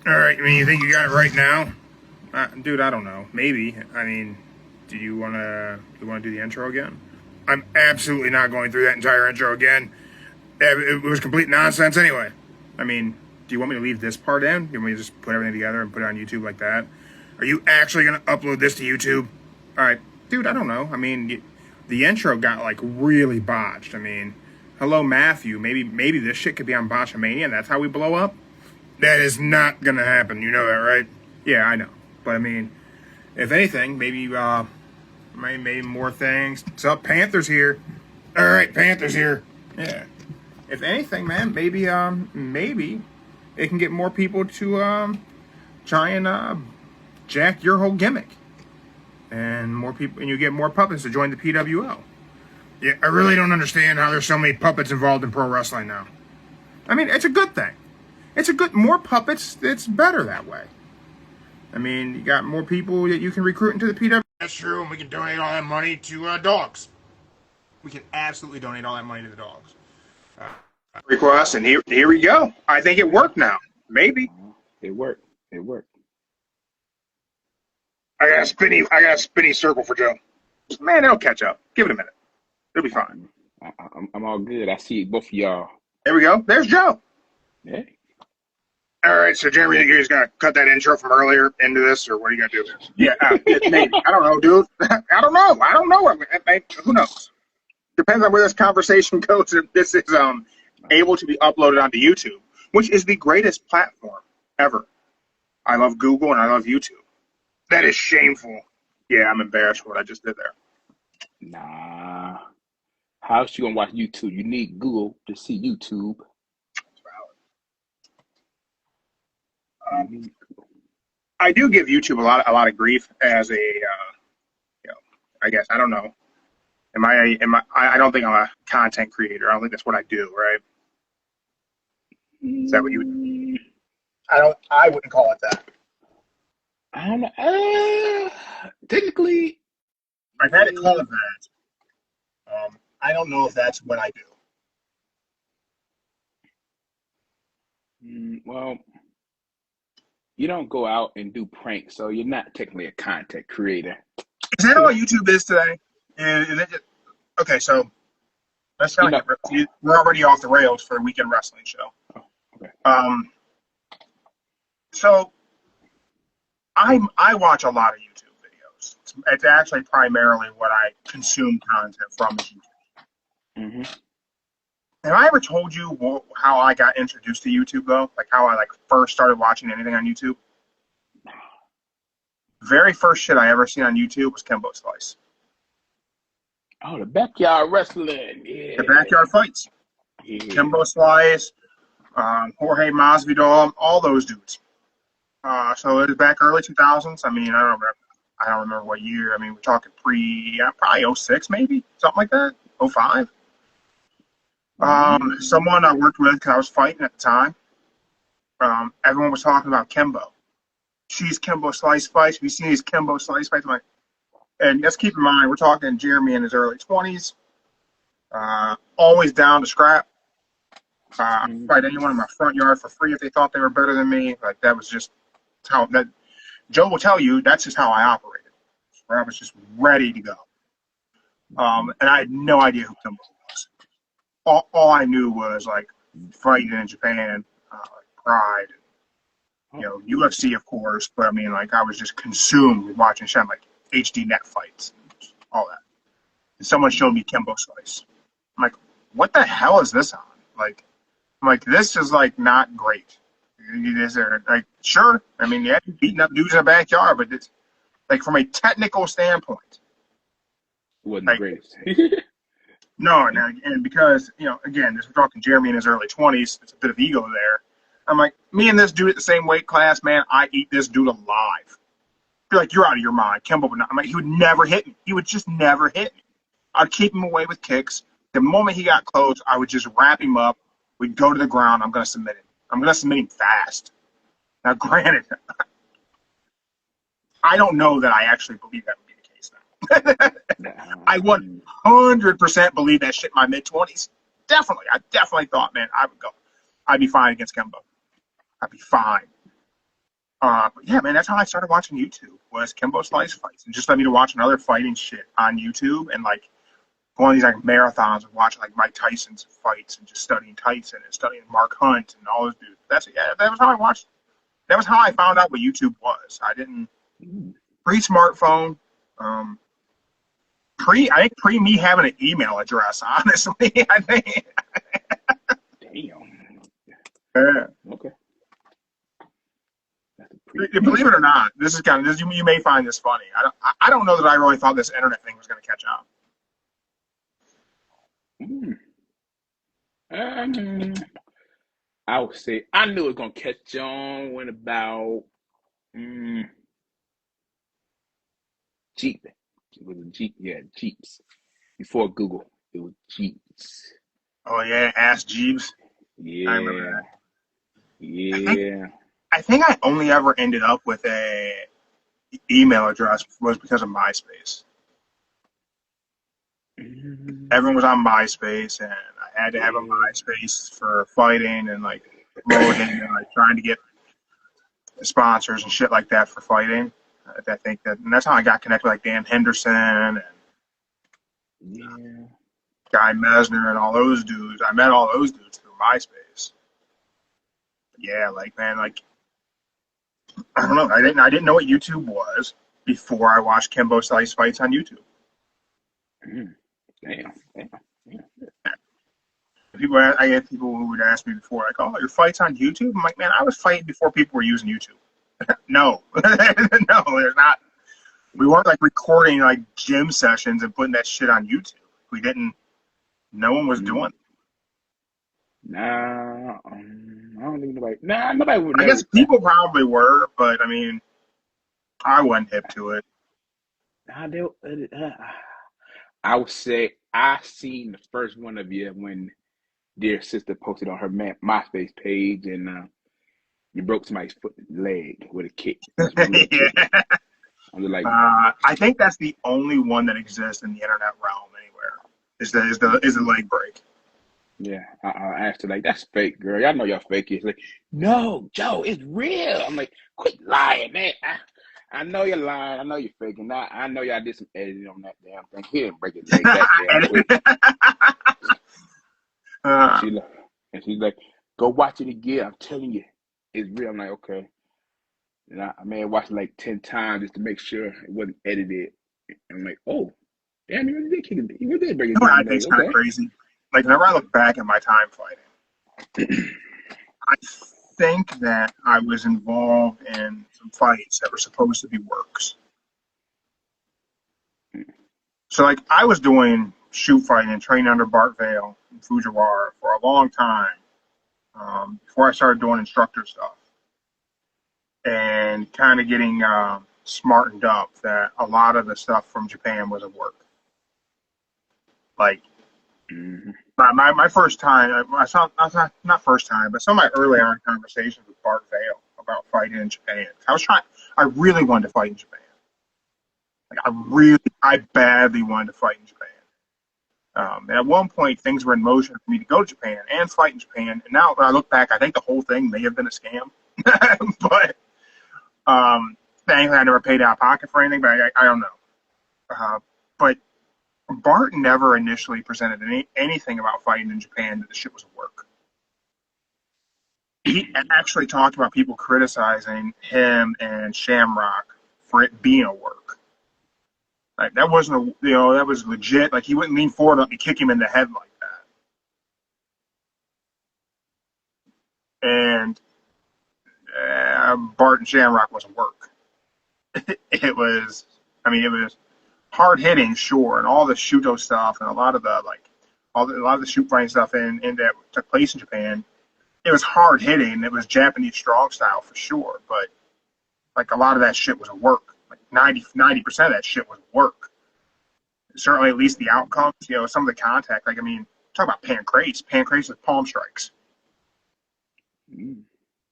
All right. I mean, you think you got it right now, dude? I don't know. Maybe. I mean, do you wanna do the intro again? I'm absolutely not going through that entire intro again. It was complete nonsense anyway. I mean, do you want me to leave this part in? Do you want me to just put everything together and put it on YouTube like that? Are you actually gonna upload this to YouTube? All right, dude. I don't know. I mean, the intro got like really botched. I mean, hello Matthew. Maybe this shit could be on Botchamania, and that's how we blow up. That is not gonna happen. You know that, right? Yeah, I know. But I mean, if anything, maybe more things. What's up, Panthers here? All right, Panthers here. Yeah. If anything, man, maybe it can get more people to try and jack your whole gimmick, and more people, and you get more puppets to join the PWO. Yeah, I really don't understand how there's so many puppets involved in pro wrestling now. I mean, it's a good thing. More puppets, it's better that way. I mean, you got more people that you can recruit into the PW. That's true, and we can donate all that money to dogs. We can absolutely donate all that money to the dogs. Request, and here we go. I think it worked now. Maybe. It worked. It worked. I got a spinny circle for Joe. Man, it'll catch up. Give it a minute. It'll be fine. I'm all good. I see both of y'all. There we go. There's Joe. Yeah. All right, so Jeremy, you're just gonna cut that intro from earlier into this, or what are you gonna do? Yeah, maybe. I don't know, dude. I don't know. Who knows? Depends on where this conversation goes. If this is able to be uploaded onto YouTube, which is the greatest platform ever. I love Google and I love YouTube. That is shameful. Yeah, I'm embarrassed for what I just did there. Nah. How's you gonna watch YouTube? You need Google to see YouTube. I do give YouTube a lot of grief as a, I guess, I don't know. I don't think I'm a content creator. I don't think that's what I do, right? Is that what you would? I wouldn't call it that. I don't know. Technically, I've had it called that. I don't know if that's what I do. Well, you don't go out and do pranks, so you're not technically a content creator. Is that what YouTube is today? Okay, so let's kind of we're already off the rails for a weekend wrestling show. Oh, okay. So I watch a lot of YouTube videos. It's actually primarily what I consume content from is YouTube. Mm-hmm. Have I ever told you how I got introduced to YouTube, though? Like how I first started watching anything on YouTube? Very first shit I ever seen on YouTube was Kimbo Slice. Oh, the backyard wrestling. Yeah. The backyard fights. Yeah. Kimbo Slice, Jorge Masvidal, all those dudes. So it was back early 2000s. I mean, I don't remember what year. I mean, we're talking probably 06 maybe, something like that, 05. Someone I worked with, because I was fighting at the time, everyone was talking about Kimbo. She's Kimbo Slice fights. Have you seen these Kimbo Slice fights? I'm like, and let's keep in mind, we're talking Jeremy in his early 20s, always down to scrap. Fight anyone in my front yard for free if they thought they were better than me. Like, that was just how that. Joe will tell you that's just how I operated. Where I was just ready to go. And I had no idea who Kimbo was. All I knew was fighting in Japan, Pride, UFC of course. But I mean, I was just consumed with watching shit HD net fights, all that. And someone showed me Kimbo Slice. I'm like, what the hell is this on? I'm like, this is not great. Is there sure? I mean, yeah, you're beating up dudes in the backyard, but it's from a technical standpoint, it wasn't the greatest. No, and because, again, we're talking Jeremy in his early 20s, there's a bit of ego there. I'm like, me and this dude at the same weight class, man, I eat this dude alive. You're like, you're out of your mind. Kimbo would not. I'm like, he would never hit me. He would just never hit me. I'd keep him away with kicks. The moment he got close, I would just wrap him up. We'd go to the ground. I'm going to submit him. I'm going to submit him fast. Now, granted, I don't know that I actually believe that would be the case now. I 100% believe that shit in my mid-20s. I definitely thought, man, I'd be fine against Kimbo. I'd be fine. But yeah, man, that's how I started watching YouTube, was Kimbo Slice fights. And just led me to watching other fighting shit on YouTube and like going on these like marathons and watching like Mike Tyson's fights and just studying Tyson and studying Mark Hunt and all those dudes. That was how I watched. That was how I found out what YouTube was. I didn't pre-smartphone, I think pre me having an email address. Honestly, I think. Damn. Yeah. Okay. Believe it or not, this is kind of you may find this funny. I don't know that I really thought this internet thing was going to catch on. I would say I knew it was gonna catch on when about Jeep. It was a Jeep, yeah, Jeeps. Before Google, it was Jeeps. Oh yeah, Ask Jeeves. Yeah. I remember that. Yeah. I think I only ever ended up with a email address was because of MySpace. Everyone was on MySpace, and I had to have a MySpace for fighting and like promoting and like trying to get sponsors and shit like that for fighting. I think that, and that's how I got connected with like Dan Henderson and Guy Mesner and all those dudes. I met all those dudes through MySpace. Yeah, like man, like I don't know. I didn't know what YouTube was before I watched Kimbo Slice fights on YouTube. Damn. I get people who would ask me before, like, "Oh, your fights on YouTube?" I'm like, "Man, I was fighting before people were using YouTube." No, no, there's not. We weren't like recording like gym sessions and putting that shit on YouTube. We didn't. No one was doing it. Nah, I don't think nobody. Nah, nobody would. I guess people probably were, but I mean, I wasn't hip to it. I would say I seen the first one of you when dear sister posted on her MySpace page, and you broke somebody's leg with a kick. Yeah. I'm just like, I think that's the only one that exists in the internet realm anywhere. Is the leg break? Yeah, I asked her like, "That's fake, girl. Y'all know y'all fake." She's like, "No, Joe, it's real." I'm like, "Quit lying, man. I know you're lying. I know you're faking. I know y'all did some editing on that damn thing. He didn't break his leg that damn quick." And she's like, "Go watch it again. I'm telling you, it's real." I'm like, "Okay." And I may have watched it like 10 times just to make sure it wasn't edited. And I'm like, "Oh, damn, he really did kick it. He really did break his I leg." think it's kind of crazy. Like whenever I look back at my time fighting, I think that I was involved in some fights that were supposed to be works. So like I was doing shoot fighting and training under Bart Vale in Fujiwara for a long time before I started doing instructor stuff and kind of getting smartened up that a lot of the stuff from Japan was at work. Like my first time, not first time, but some of my early on conversations with Bart Vale about fighting in Japan. I really wanted to fight in Japan. Like I badly wanted to fight in Japan. And at one point, things were in motion for me to go to Japan and fight in Japan. And now, when I look back, I think the whole thing may have been a scam. But thankfully, I never paid out of pocket for anything. But I don't know. But Bart never initially presented anything about fighting in Japan that the shit was work. He actually talked about people criticizing him and Shamrock for it being a work. Like that wasn't that was legit. Like he wouldn't lean forward and let me kick him in the head like that. And Bart and Shamrock wasn't work. It was hard hitting, sure, and all the Shuto stuff and a lot of the shoot fighting stuff in that took place in Japan. It was hard hitting. It was Japanese strong style for sure, but like a lot of that shit was a work. Like 90% of that shit was work. Certainly, at least the outcomes. Some of the contact. Like talk about pancrase. Pancrase with palm strikes.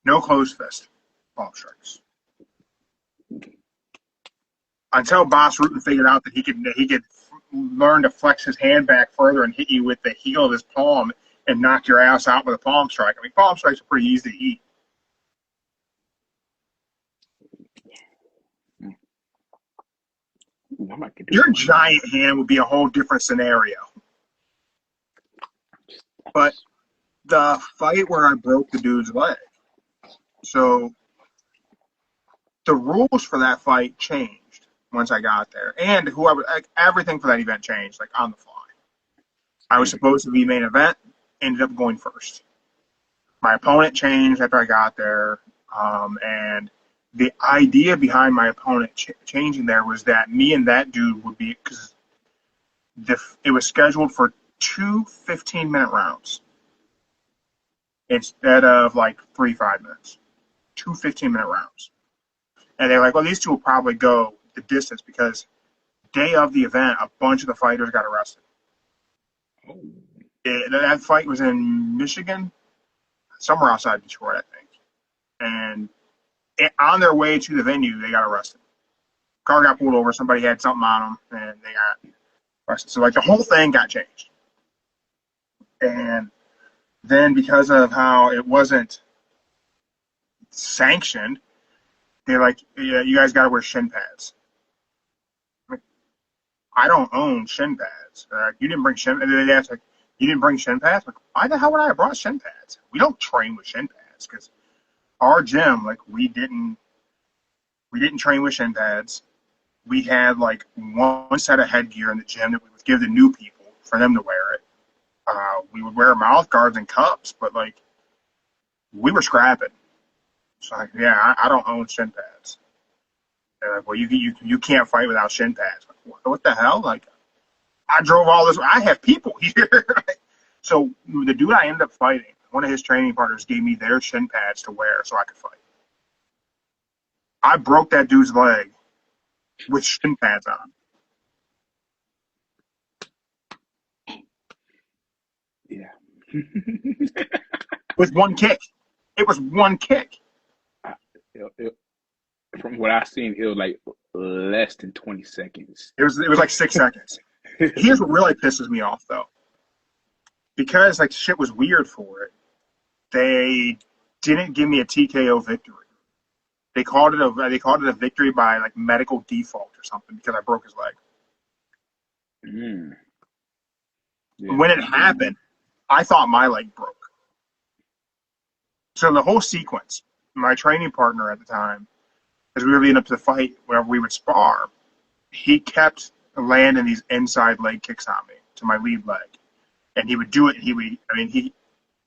No closed fist. Palm strikes. Until Boss Rutan figured out that he could learn to flex his hand back further and hit you with the heel of his palm and knock your ass out with a palm strike. Palm strikes are pretty easy to eat. I might could do Your that one day. giant hand would be a whole different scenario. But the fight where I broke the dude's leg, so the rules for that fight changed once I got there, and whoever, like, everything for that event changed, like on the fly. I was supposed to be main event, ended up going first. My opponent changed after I got there, and the idea behind my opponent changing there was that me and that dude would be, because it was scheduled for two 15-minute rounds instead of like 3 5 minutes. Two 15-minute rounds. And they're like, well, these two will probably go the distance because day of the event, a bunch of the fighters got arrested. Oh. That fight was in Michigan, somewhere outside Detroit, I think. And on their way to the venue, they got arrested. Car got pulled over. Somebody had something on them, and they got arrested. So, like, the whole thing got changed. And then because of how it wasn't sanctioned, they're like, yeah, you guys got to wear shin pads. Like, I don't own shin pads. You didn't bring shin pads. They asked, like, you didn't bring shin pads? Like, why the hell would I have brought shin pads? We don't train with shin pads because our gym, like, we didn't train with shin pads. We had like one set of headgear in the gym that we would give the new people for them to wear it. We would wear mouth guards and cups, but like we were scrapping. So like, yeah, I don't own shin pads. They're like, well, you can't fight without shin pads. Like, what the hell? Like, I drove all this. I have people here. So the dude I ended up fighting, one of his training partners gave me their shin pads to wear so I could fight. I broke that dude's leg with shin pads on. Yeah. With one kick. It was one kick. From what I've seen, it was like less than 20 seconds. It was like 6 seconds. Here's what really pisses me off though. Because like shit was weird for it, they didn't give me a TKO victory. They called it a victory by like medical default or something because I broke his leg. Yeah. When it happened, I thought my leg broke. So the whole sequence, my training partner at the time, as we were leading up to the fight, whenever we would spar, he kept landing these inside leg kicks on me to my lead leg. And he would do it, and he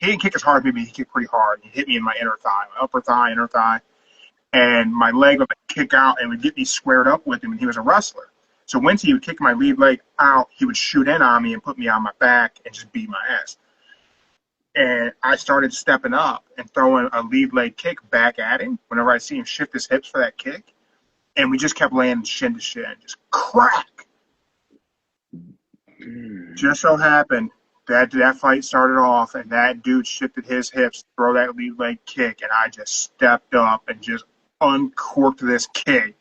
didn't kick as hard as me, but he kicked pretty hard. He hit me in my inner thigh, my upper thigh, inner thigh. And my leg would kick out and would get me squared up with him, and he was a wrestler. So once he would kick my lead leg out, he would shoot in on me and put me on my back and just beat my ass. And I started stepping up and throwing a lead leg kick back at him whenever I see him shift his hips for that kick. And we just kept landing shin to shin, just crack. Just so happened that fight started off, and that dude shifted his hips to throw that lead leg kick, and I just stepped up and just uncorked this kick.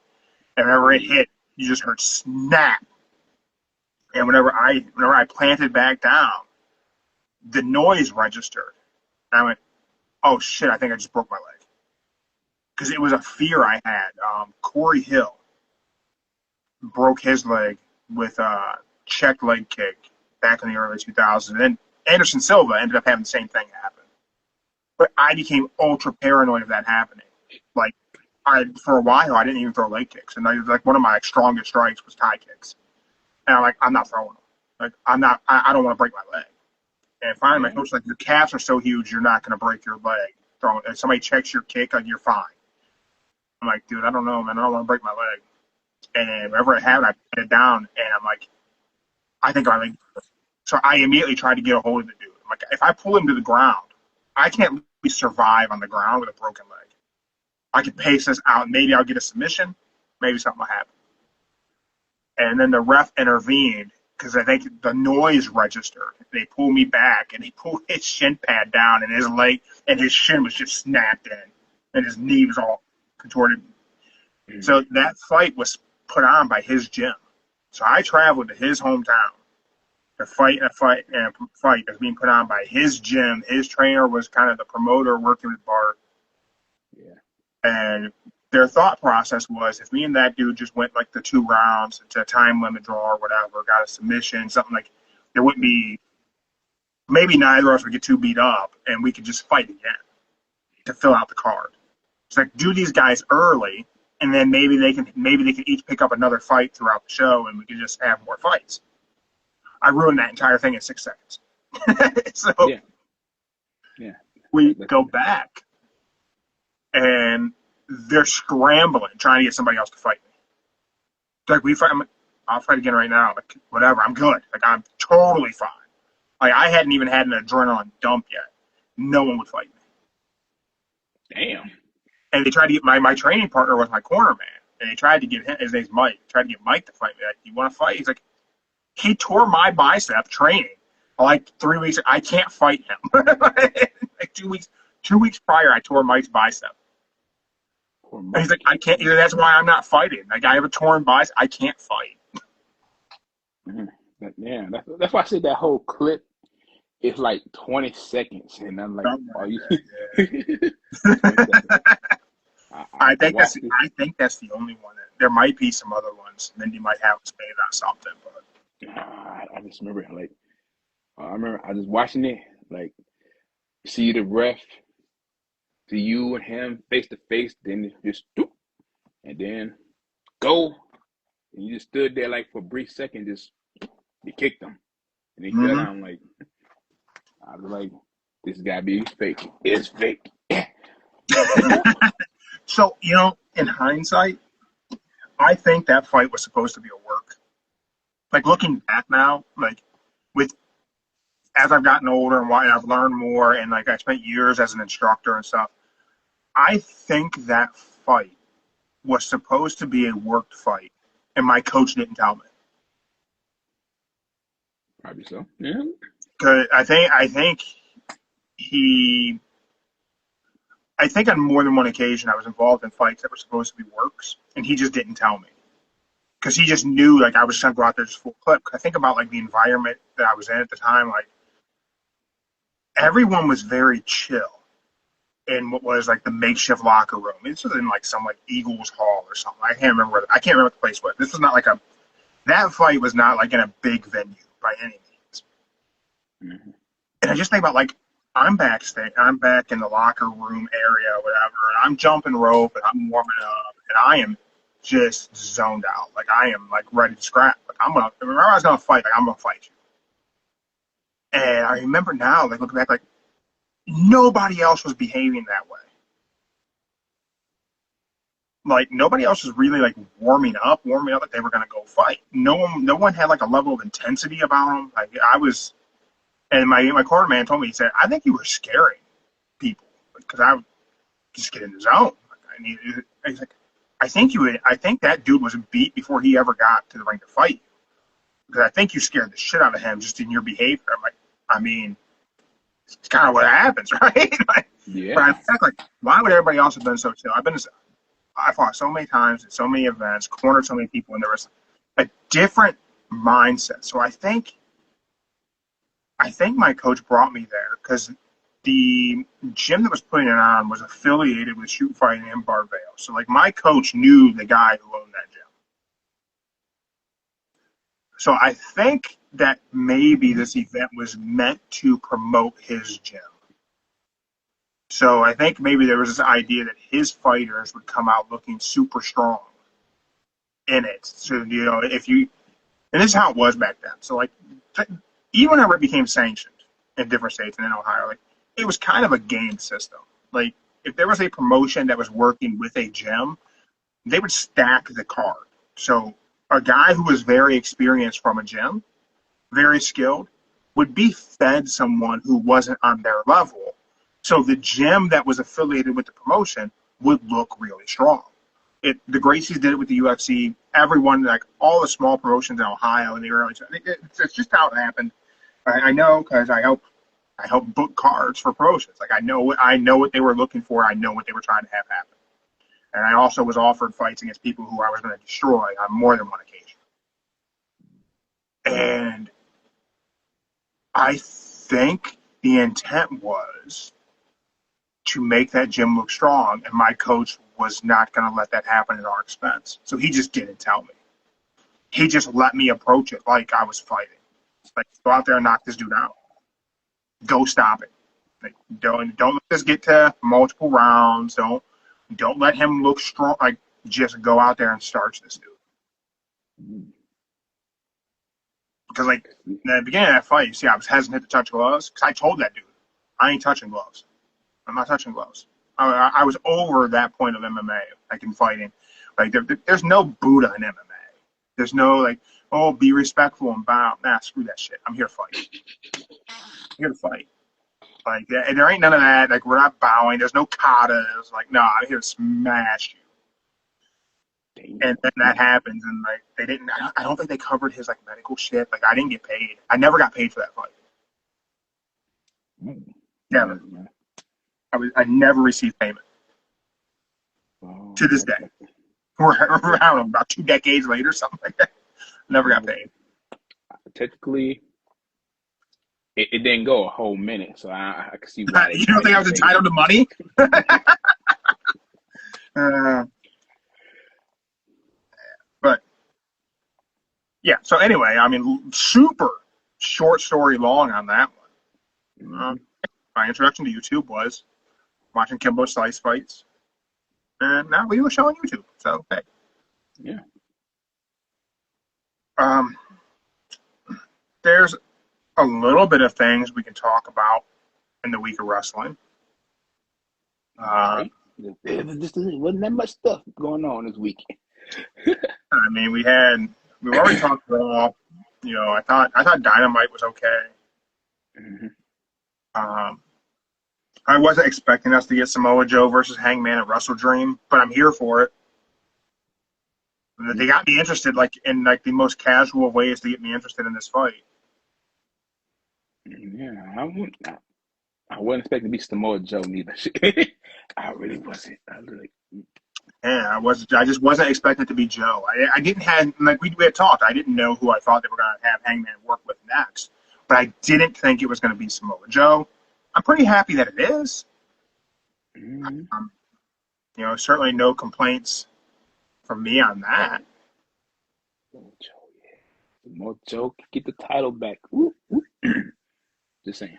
And whenever it hit, you just heard snap. And whenever I planted back down, the noise registered. And I went, oh shit, I think I just broke my leg. Because it was a fear I had. Corey Hill broke his leg with a check leg kick back in the early 2000s. And then Anderson Silva ended up having the same thing happen. But I became ultra paranoid of that happening. Like, for a while, I didn't even throw leg kicks. And like one of my strongest strikes was tie kicks. And I'm like, I'm not throwing them. Like, I don't want to break my leg. And finally, my coach was like, your calves are so huge, you're not going to break your leg. If somebody checks your kick, like, you're fine. I'm like, dude, I don't know, man. I don't want to break my leg. And whenever it happened, I put it down, and I'm like, I think my leg. So I immediately tried to get a hold of the dude. I'm like, if I pull him to the ground, I can't really survive on the ground with a broken leg. I can pace this out. Maybe I'll get a submission. Maybe something will happen. And then the ref intervened because I think the noise registered. They pulled me back, and he pulled his shin pad down, and his leg and his shin was just snapped in, and his knee was all contorted. So that fight was put on by his gym. So I traveled to his hometown to fight a fight that was being put on by his gym. His trainer was kind of the promoter working with Bart. Yeah. And their thought process was, if me and that dude just went like the 2 rounds to a time limit draw or whatever, got a submission, something like, there wouldn't be, maybe neither of us would get too beat up, and we could just fight again to fill out the card. It's like, do these guys early, and then maybe they can each pick up another fight throughout the show, and we can just have more fights. I ruined that entire thing in 6 seconds. So yeah, we go back, and they're scrambling, trying to get somebody else to fight me. It's like, I'll fight again right now. Like, whatever, I'm good. Like, I'm totally fine. Like, I hadn't even had an adrenaline dump yet. No one would fight me. Damn. And they tried to get my training partner was my corner man, and they tried to get him. His name's Mike. Tried to get Mike to fight me. Like, you want to fight? He's like, he tore my bicep training. Like 3 weeks, I can't fight him. Like 2 weeks prior, I tore Mike's bicep. And he's like, I can't. That's why I'm not fighting. Like, I have a torn bicep. I can't fight. Yeah, that's why I said that whole clip is like 20 seconds, and I'm like, are you? I think that's the only one. There might be some other ones. Mindy might have us made on something, but I just remember I was watching it, like, see the ref, see you and him face to face, then just and then go, and you just stood there like for a brief second, just you kicked him, and he fell down. Like, I was like, this gotta be fake. It's fake. So, in hindsight, I think that fight was supposed to be a work. Like, looking back now, like, as I've gotten older and I've learned more, and like I spent years as an instructor and stuff, I think that fight was supposed to be a worked fight, and my coach didn't tell me. Probably so. Yeah. Cause I think on more than one occasion I was involved in fights that were supposed to be works, and he just didn't tell me. Because he just knew, like, I was just going to go out there just full clip. I think about, like, the environment that I was in at the time. Like, everyone was very chill in what was, like, the makeshift locker room. This was in, like, some, like, Eagles Hall or something. I can't remember what the place was. This was not, like, that fight was not, like, in a big venue by any means. Mm-hmm. And I just think about, like, I'm backstage. I'm back in the locker room area or whatever, and I'm jumping rope, and I'm warming up, and I am just zoned out. Like, I am, like, ready to scrap. Like, remember I was going to fight, like, I'm going to fight you. And I remember now, like, looking back, like, nobody else was behaving that way. Like, nobody else was really, like, warming up like they were going to go fight. No one had, like, a level of intensity about them. Like, and my corner man told me, he said, I think you were scaring people because I would just get in the zone. Like, he's like, I think that dude was beat before he ever got to the ring to fight you. Because I think you scared the shit out of him just in your behavior. I'm like, I mean, it's kind of what happens, right? Like, yeah. But I think, like, why would everybody else have been so chill? I fought so many times at so many events, cornered so many people, and there was a different mindset. So I think my coach brought me there because the gym that was putting it on was affiliated with Shoot Fighting in Barvale. So, like, my coach knew the guy who owned that gym. So I think that maybe this event was meant to promote his gym. So I think maybe there was this idea that his fighters would come out looking super strong in it. So, and this is how it was back then. So, like, even whenever it became sanctioned in different states and in Ohio, like, it was kind of a game system. Like, if there was a promotion that was working with a gym, they would stack the card. So a guy who was very experienced from a gym, very skilled, would be fed someone who wasn't on their level. So the gym that was affiliated with the promotion would look really strong. The Gracies did it with the UFC. Everyone, like, all the small promotions in Ohio in the early, it's just how it happened. I know because I help book cards for promotions. Like, I know what they were looking for. I know what they were trying to have happen. And I also was offered fights against people who I was going to destroy on more than one occasion. And I think the intent was to make that gym look strong, and my coach was not going to let that happen at our expense. So he just didn't tell me. He just let me approach it like I was fighting. Like, go out there and knock this dude out. Go stop it. Like, don't let this get to multiple rounds. Don't let him look strong. Like, just go out there and starch this dude. Because, like, in the beginning of that fight, you see, I was hesitant to touch gloves. Because I told that dude, I ain't touching gloves. I'm not touching gloves. I was over that point of MMA, like in fighting. Like, there's no Buddha in MMA. There's no, like, oh, be respectful and bow. Nah, screw that shit. I'm here to fight. I'm here to fight. Like, and there ain't none of that. Like, we're not bowing. There's no katas. Like, no, I'm here to smash you. And then that happens, and like they didn't. I don't think they covered his like medical shit. Like, I didn't get paid. I never got paid for that fight. Never. I never received payment to this day. We're I don't know, about 2 decades later, something like that. Never got paid. Technically, it didn't go a whole minute, so I can see why. You don't think I was entitled to money? But yeah. So anyway, I mean, super short story long on that one. My introduction to YouTube was watching Kimbo Slice fights, and now we do a show on YouTube. So hey, yeah. There's a little bit of things we can talk about in the week of wrestling. Just wasn't that much stuff going on this week. I mean, we've already talked about. You know, I thought Dynamite was okay. I wasn't expecting us to get Samoa Joe versus Hangman at Wrestle Dream, but I'm here for it. They got me interested, like in like the most casual ways to get me interested in this fight. Yeah, I wasn't expecting to be Samoa Joe neither. I really wasn't. Yeah, I just wasn't expecting it to be Joe. I didn't have, like we had talked. I didn't know who I thought they were going to have Hangman work with next, but I didn't think it was going to be Samoa Joe. I'm pretty happy that it is. You know, certainly no complaints from me on that. Samoa Joe can get the title back. Just saying.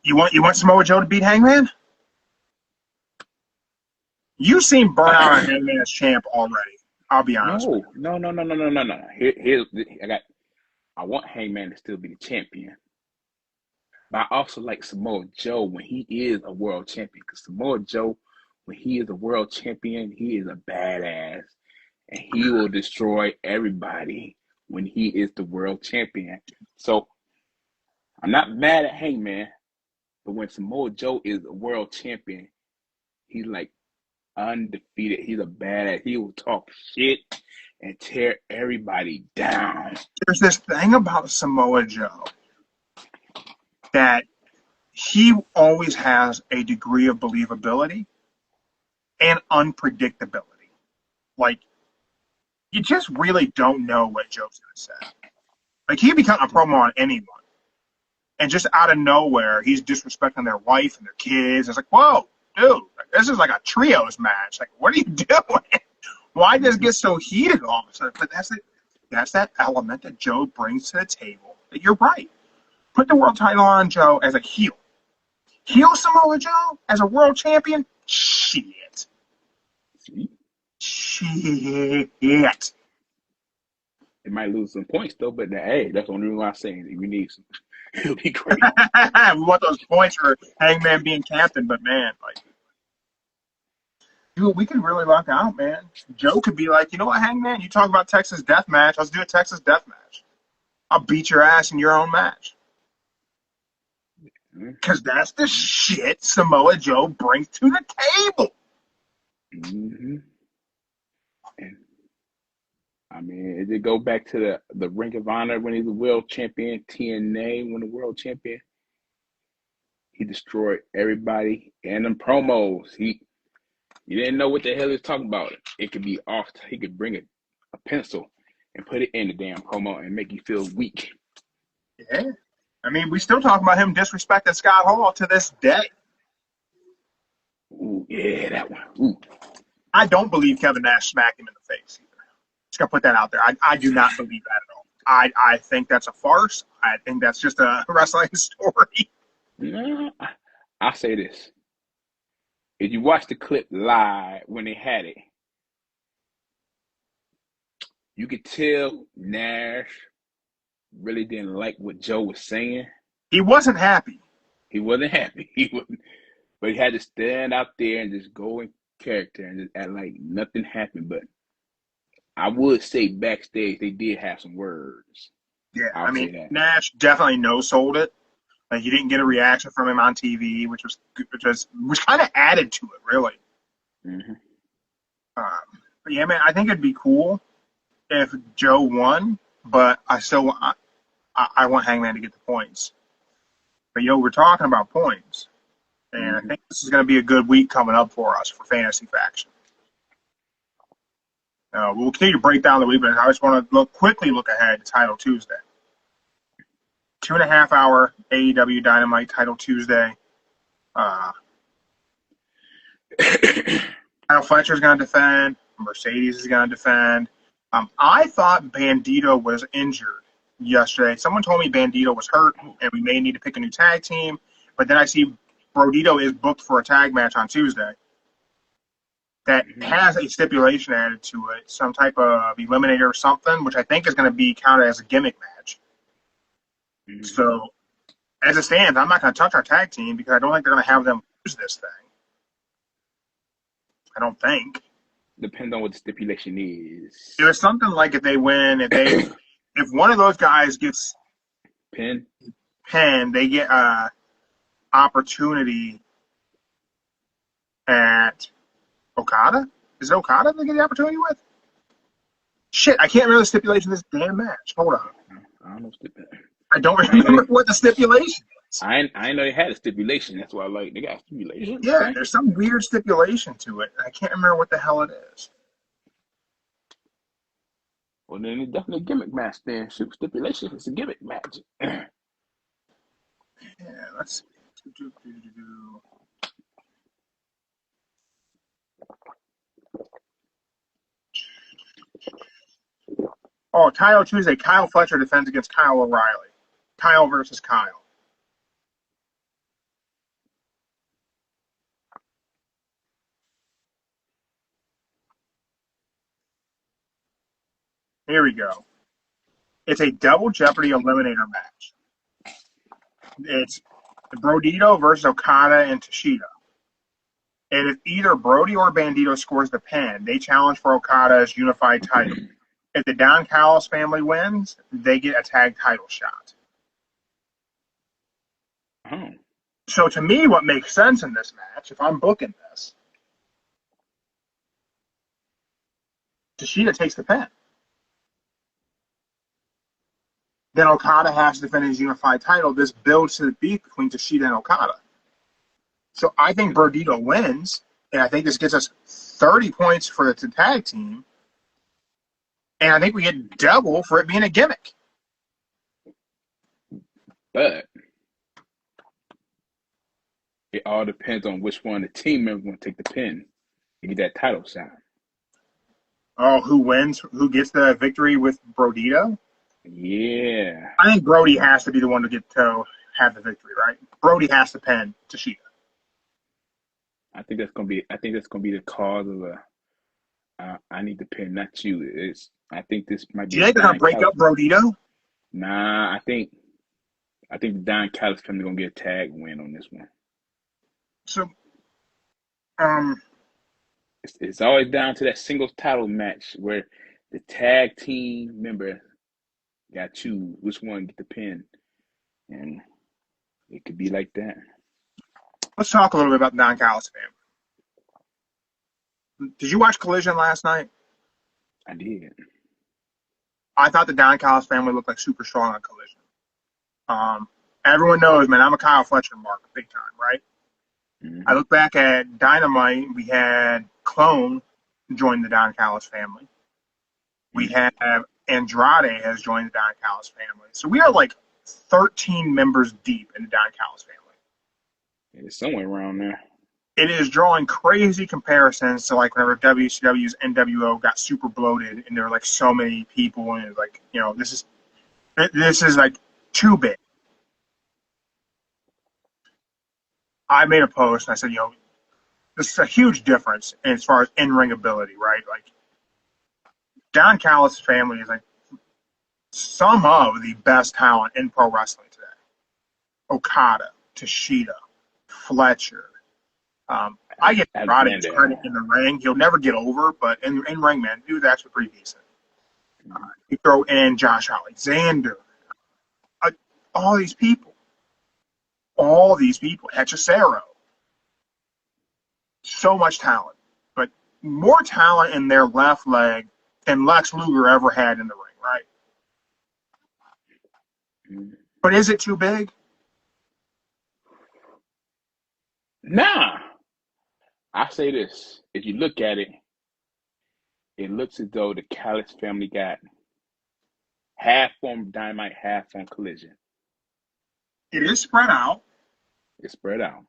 You want Samoa Joe to beat Hangman? You seem burnt out on Hangman as champ already. I'll be honest. No. I want Hangman to still be the champion. But I also like Samoa Joe when he is a world champion. Because Samoa Joe, when he is a world champion, he is a badass. And he will destroy everybody when he is the world champion. So I'm not mad at Hangman. But when Samoa Joe is a world champion, he's like undefeated. He's a badass. He will talk shit and tear everybody down. There's this thing about Samoa Joe that he always has a degree of believability and unpredictability. Like, you just really don't know what Joe's going to say. Like, he become a promo on anyone. And just out of nowhere, he's disrespecting their wife and their kids. It's like, whoa, dude, this is like a trios match. Like, what are you doing? Why does it get so heated all of a sudden? But that's that element that Joe brings to the table. That you're right. Put the world title on Joe as a heel. Heel Samoa Joe as a world champion? Shit. Shit. It might lose some points, though, but hey, that's the only reason I'm saying we need some. It'll be great. We want those points for Hangman being captain, but man, like, dude, we could really luck out, man. Joe could be like, you know what, Hangman? You talk about Texas Death Match. Let's do a Texas Death Match. I'll beat your ass in your own match. Because that's the shit Samoa Joe brings to the table. And, I mean, it did go back to the Ring of Honor when he was a world champion, TNA when the world champion. He destroyed everybody and them promos. You didn't know what the hell he was talking about. It could be off. He could bring a pencil and put it in the damn promo and make you feel weak. Yeah. I mean, we still talk about him disrespecting Scott Hall to this day. Ooh, yeah, that one. Ooh. I don't believe Kevin Nash smacked him in the face either. Just gonna put that out there. I do not believe that at all. I think that's a farce. I think that's just a wrestling story. No, I'll say this. If you watch the clip live when they had it, you could tell Nash really didn't like what Joe was saying. He wasn't happy. He wasn't happy. He wasn't, but he had to stand out there and just go in character and just act like nothing happened. But I would say backstage they did have some words. Yeah, I'll I say mean, that. Nash definitely no-sold it. Like, you didn't get a reaction from him on TV, which kind of added to it, really. Mm-hmm. But yeah, man, I think it'd be cool if Joe won, but I want Hangman to get the points. But we're talking about points, and I think this is going to be a good week coming up for us for Fantasy Faction. We'll continue to break down the week, but I just want to quickly look ahead to Title Tuesday. 2.5 hour AEW Dynamite Title Tuesday. Kyle Fletcher's going to defend. Mercedes is going to defend. I thought Bandito was injured yesterday. Someone told me Bandito was hurt, and we may need to pick a new tag team. But then I see Brodito is booked for a tag match on Tuesday that has a stipulation added to it, some type of eliminator or something, which I think is going to be counted as a gimmick match. Mm-hmm. So, as it stands, I'm not going to touch our tag team because I don't think they're going to have them lose this thing. I don't think. Depends on what the stipulation is. It was something like if they win, if one of those guys gets pinned, they get opportunity at Okada. Is it Okada they get the opportunity with? Shit, I can't remember the stipulation of this damn match. Hold on. I don't know stipulation. I don't remember what the stipulation is. I know they had a stipulation. That's why they got a stipulation. Yeah, okay. There's some weird stipulation to it. I can't remember what the hell it is. Well, then it's definitely a gimmick match then. Shoot, stipulation, it's a gimmick match. Yeah, let's see. Oh, Title Tuesday. Kyle Fletcher defends against Kyle O'Reilly. Kyle versus Kyle. Here we go. It's a double Jeopardy eliminator match. It's Brodito versus Okada and Tashida. And if either Brody or Bandito scores the pin, they challenge for Okada's unified title. If the Don Callis family wins, they get a tag title shot. Oh. So to me, what makes sense in this match, if I'm booking this, Tashida takes the pin. Then Okada has to defend his unified title. This builds to the beef between Tashida and Okada. So I think Brodito wins, and I think this gets us 30 points for the tag team. And I think we get double for it being a gimmick. But it all depends on which one the team member going to take the pin to get that title shot. Oh, who wins? Who gets the victory with Brodito? Yeah. I think Brody has to be the one to have the victory, right? Brody has to pin Tashida. I think that's gonna be the cause of I need to pin, not you. I think this might be. Do you think they're gonna break up Brodito? Nah, I think the Don Callis family gonna get a tag win on this one. So, it's always down to that singles title match where the tag team member got to choose which one get the pin, and it could be like that. Let's talk a little bit about the Don Callis family. Did you watch Collision last night? I did. I thought the Don Callis family looked like super strong on Collision. Everyone knows, man, I'm a Kyle Fletcher mark, big time, right? Mm-hmm. I look back at Dynamite, we had Clone join the Don Callis family. We have Andrade has joined the Don Callis family. So we are like 13 members deep in the Don Callis family. It's somewhere around there. it is drawing crazy comparisons to like whenever WCW's NWO got super bloated and there were like so many people and it was like, this is like too big. I made a post and I said, this is a huge difference as far as in-ring ability, right? Like Don Callis' family is like some of the best talent in pro wrestling today. Okada, Tashida, Fletcher. I get Andrade's credit in the ring. He'll never get over, but in ring, man, he was actually pretty decent. You throw in Josh Alexander, all these people, Hechicero. So much talent, but more talent in their left leg than Lex Luger ever had in the ring, right? But is it too big? Nah. I say this. If you look at it, it looks as though the Callis family got half on Dynamite, half on Collision. It is spread out. It's spread out.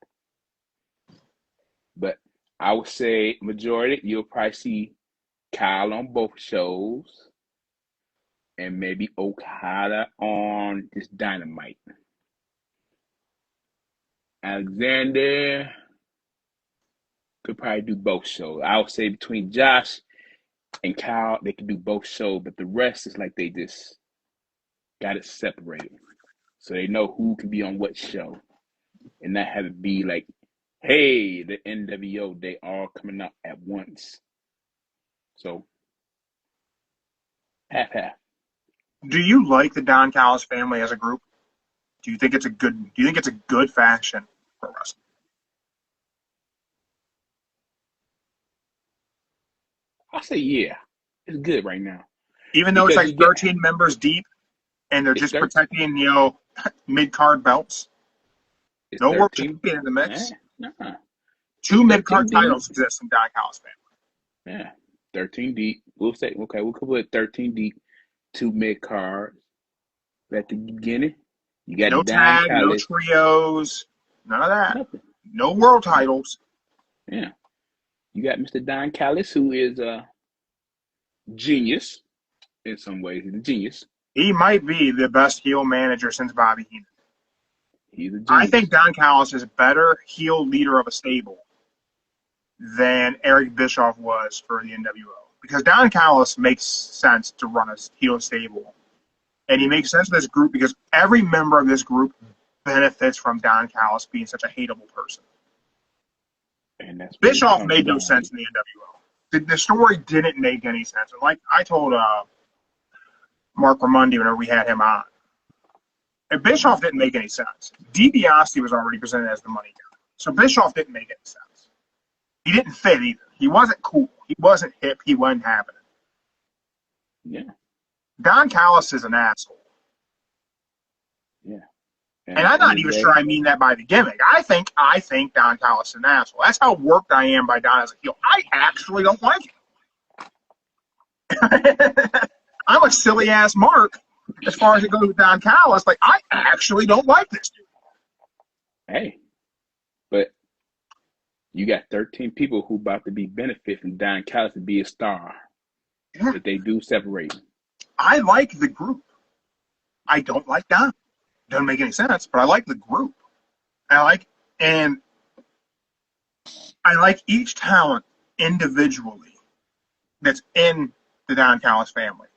But I would say majority, you'll probably see Kyle on both shows and maybe Okada on this Dynamite. Alexander could probably do both shows. I would say between Josh and Kyle, they could do both shows, but the rest is like they just got it separated. So they know who can be on what show. And not have it be like, hey, the NWO, they all coming out at once. So, half. Do you like the Don Callis family as a group? Do you think it's a good faction for wrestling? I'll say yeah. It's good right now. Even though it's like 13 members deep and they're just protecting, mid-card belts? No world champion in the mix. Nah. 2 mid-card titles exist in Don Callis family. Yeah. 13 deep. We'll say, okay, we'll put 13 deep, 2 mid-cards. At the beginning, you got no tag, no trios, none of that. Nothing. No world titles. Yeah. You got Mr. Don Callis, who is a genius in some ways. He's a genius. He might be the best heel manager since Bobby Heenan. He's a genius. I think Don Callis is a better heel leader of a stable than Eric Bischoff was for the NWO. Because Don Callis makes sense to run a heel stable. And he makes sense to this group because every member of this group benefits from Don Callis being such a hateable person. And that's Bischoff made no sense in the NWO. The story didn't make any sense. Like I told Mark Ramundi whenever we had him on, and Bischoff didn't make any sense. DiBiase was already presented as the money guy. So Bischoff didn't make any sense. He didn't fit either. He wasn't cool. He wasn't hip. He wasn't having it. Yeah. Don Callis is an asshole. Yeah. And I'm not even sure I mean that by the gimmick. I think Don Callis is an asshole. That's how worked I am by Don as a heel. I actually don't like him. I'm a silly ass Mark as far as it goes with Don Callis. Like, I actually don't like this dude. Hey, but you got 13 people who about to be benefit from Don Callis to be a star. Yeah. If they do separate. I like the group. I don't like Don. Doesn't make any sense, but I like the group. I like each talent individually that's in the Don Callis family.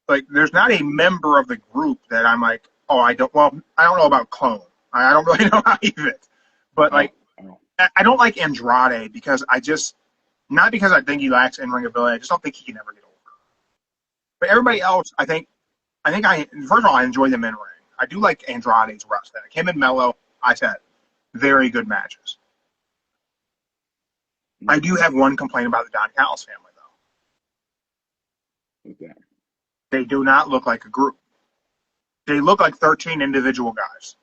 Like, there's not a member of the group that I'm like, I don't know about Clone. I don't really know how he fits. But, I don't like Andrade because not because I think he lacks in-ring ability, I just don't think he can ever get over. But everybody else, first of all, I enjoy them in ring. I do like Andrade's wrestling. Him and Mello, I said, very good matches. I do have one complaint about the Don Callis family, though. Okay. They do not look like a group. They look like 13 individual guys.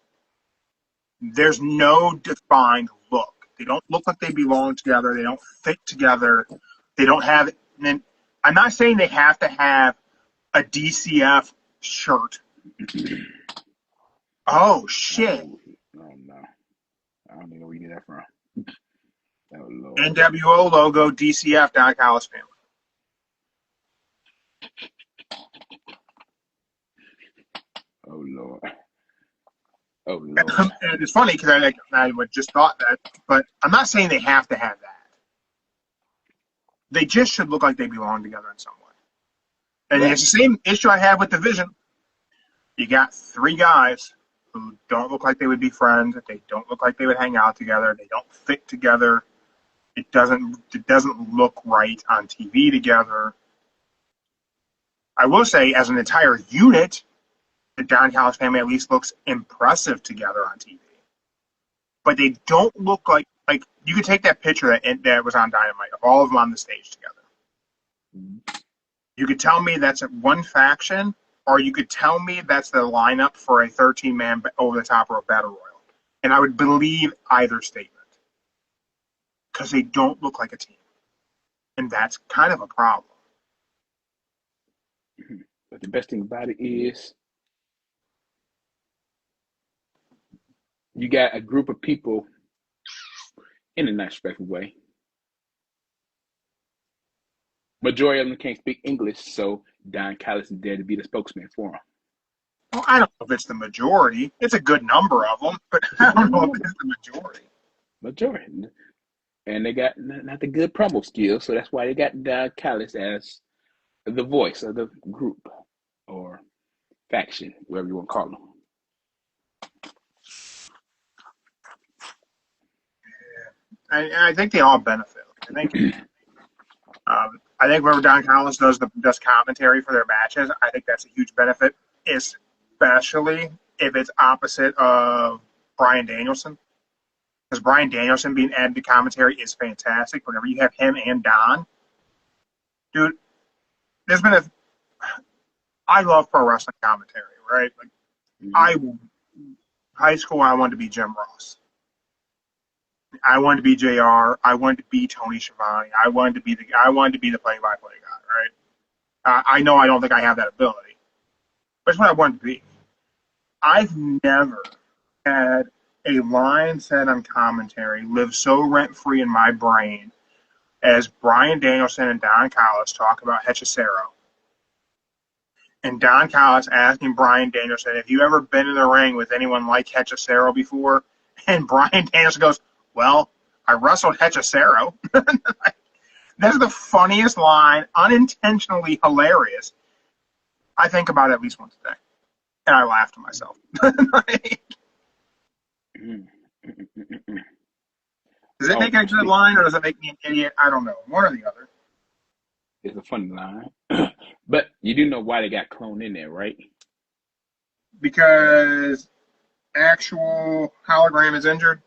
There's no defined look. They don't look like they belong together. They don't fit together. They don't have. And I'm not saying they have to have a DCF shirt. Oh shit! Oh no, I don't even know where you get that from. Oh Lord. NWO logo, DCF, Don Callis family. Oh Lord. Oh Lord. And it's funny because I just thought that, but I'm not saying they have to have that. They just should look like they belong together in some way. And Right. it's the same issue I had with Division. You got three guys who don't look like they would be friends. They don't look like they would hang out together. They don't fit together. It doesn't look right on TV together. I will say, as an entire unit, the Don Callis family at least looks impressive together on TV. But they don't look like you could take that picture that was on Dynamite of all of them on the stage together. You could tell me that's one faction, or you could tell me that's the lineup for a 13-man over the top rope battle royal, and I would believe either statement because they don't look like a team, and that's kind of a problem. But the best thing about it is you got a group of people in a nice respectful way. Majority of them can't speak English, so Don Callis is there to be the spokesman for them. Well, I don't know if it's the majority. It's a good number of them, but I don't know if it's the majority. Majority. And they got not the good promo skills, so that's why they got Don Callis as the voice of the group or faction, whatever you want to call them. I think they all benefit. I think whenever Don Callis does commentary for their matches, I think that's a huge benefit, especially if it's opposite of Bryan Danielson. Because Bryan Danielson being added to commentary is fantastic. Whenever you have him and Don, dude, I love pro wrestling commentary, right? Like, high school, I wanted to be Jim Ross. I wanted to be JR. I wanted to be Tony Schiavone. I wanted to be the play-by-play guy, right? I know I don't think I have that ability, but it's what I wanted to be. I've never had a line said on commentary live so rent-free in my brain as Bryan Danielson and Don Callis talk about Hechicero. And Don Callis asking Bryan Danielson, have you ever been in the ring with anyone like Hechicero before? And Bryan Danielson goes, well, I wrestled Hechicero. That's the funniest line, unintentionally hilarious. I think about it at least once a day. And I laugh to myself. Does it make it a good line, or does it make me an idiot? I don't know. One or the other. It's a funny line. But you do know why they got Clone in there, right? Because actual hologram is injured?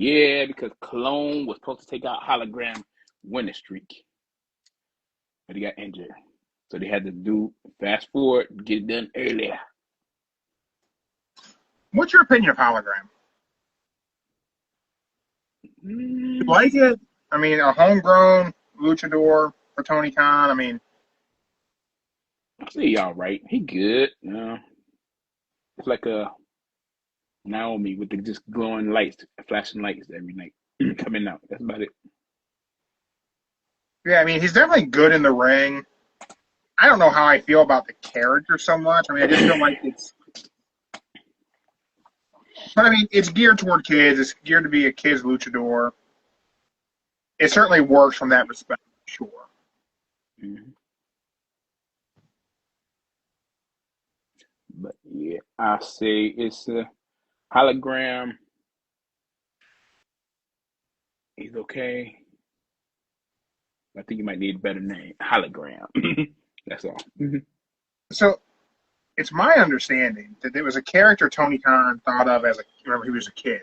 Yeah, because Clone was supposed to take out Hologram winning streak. But he got injured. So they had to do fast forward, get it done earlier. What's your opinion of hologram? You like it? I mean, a homegrown luchador for Tony Khan. I mean, I see all right. He good. It's like a Naomi with the just glowing lights, flashing lights every night coming out. That's about it. yeah, I mean, he's definitely good in the ring. I don't know how I feel about the character so much. I mean, I just feel like but I mean, it's geared toward kids. It's geared to be a kid's luchador. It certainly works from that respect, sure. Mm-hmm. But yeah, I say it's a hologram. He's okay. I think you might need a better name. Hologram. That's all. So it's my understanding that there was a character Tony Khan thought of whenever he was a kid.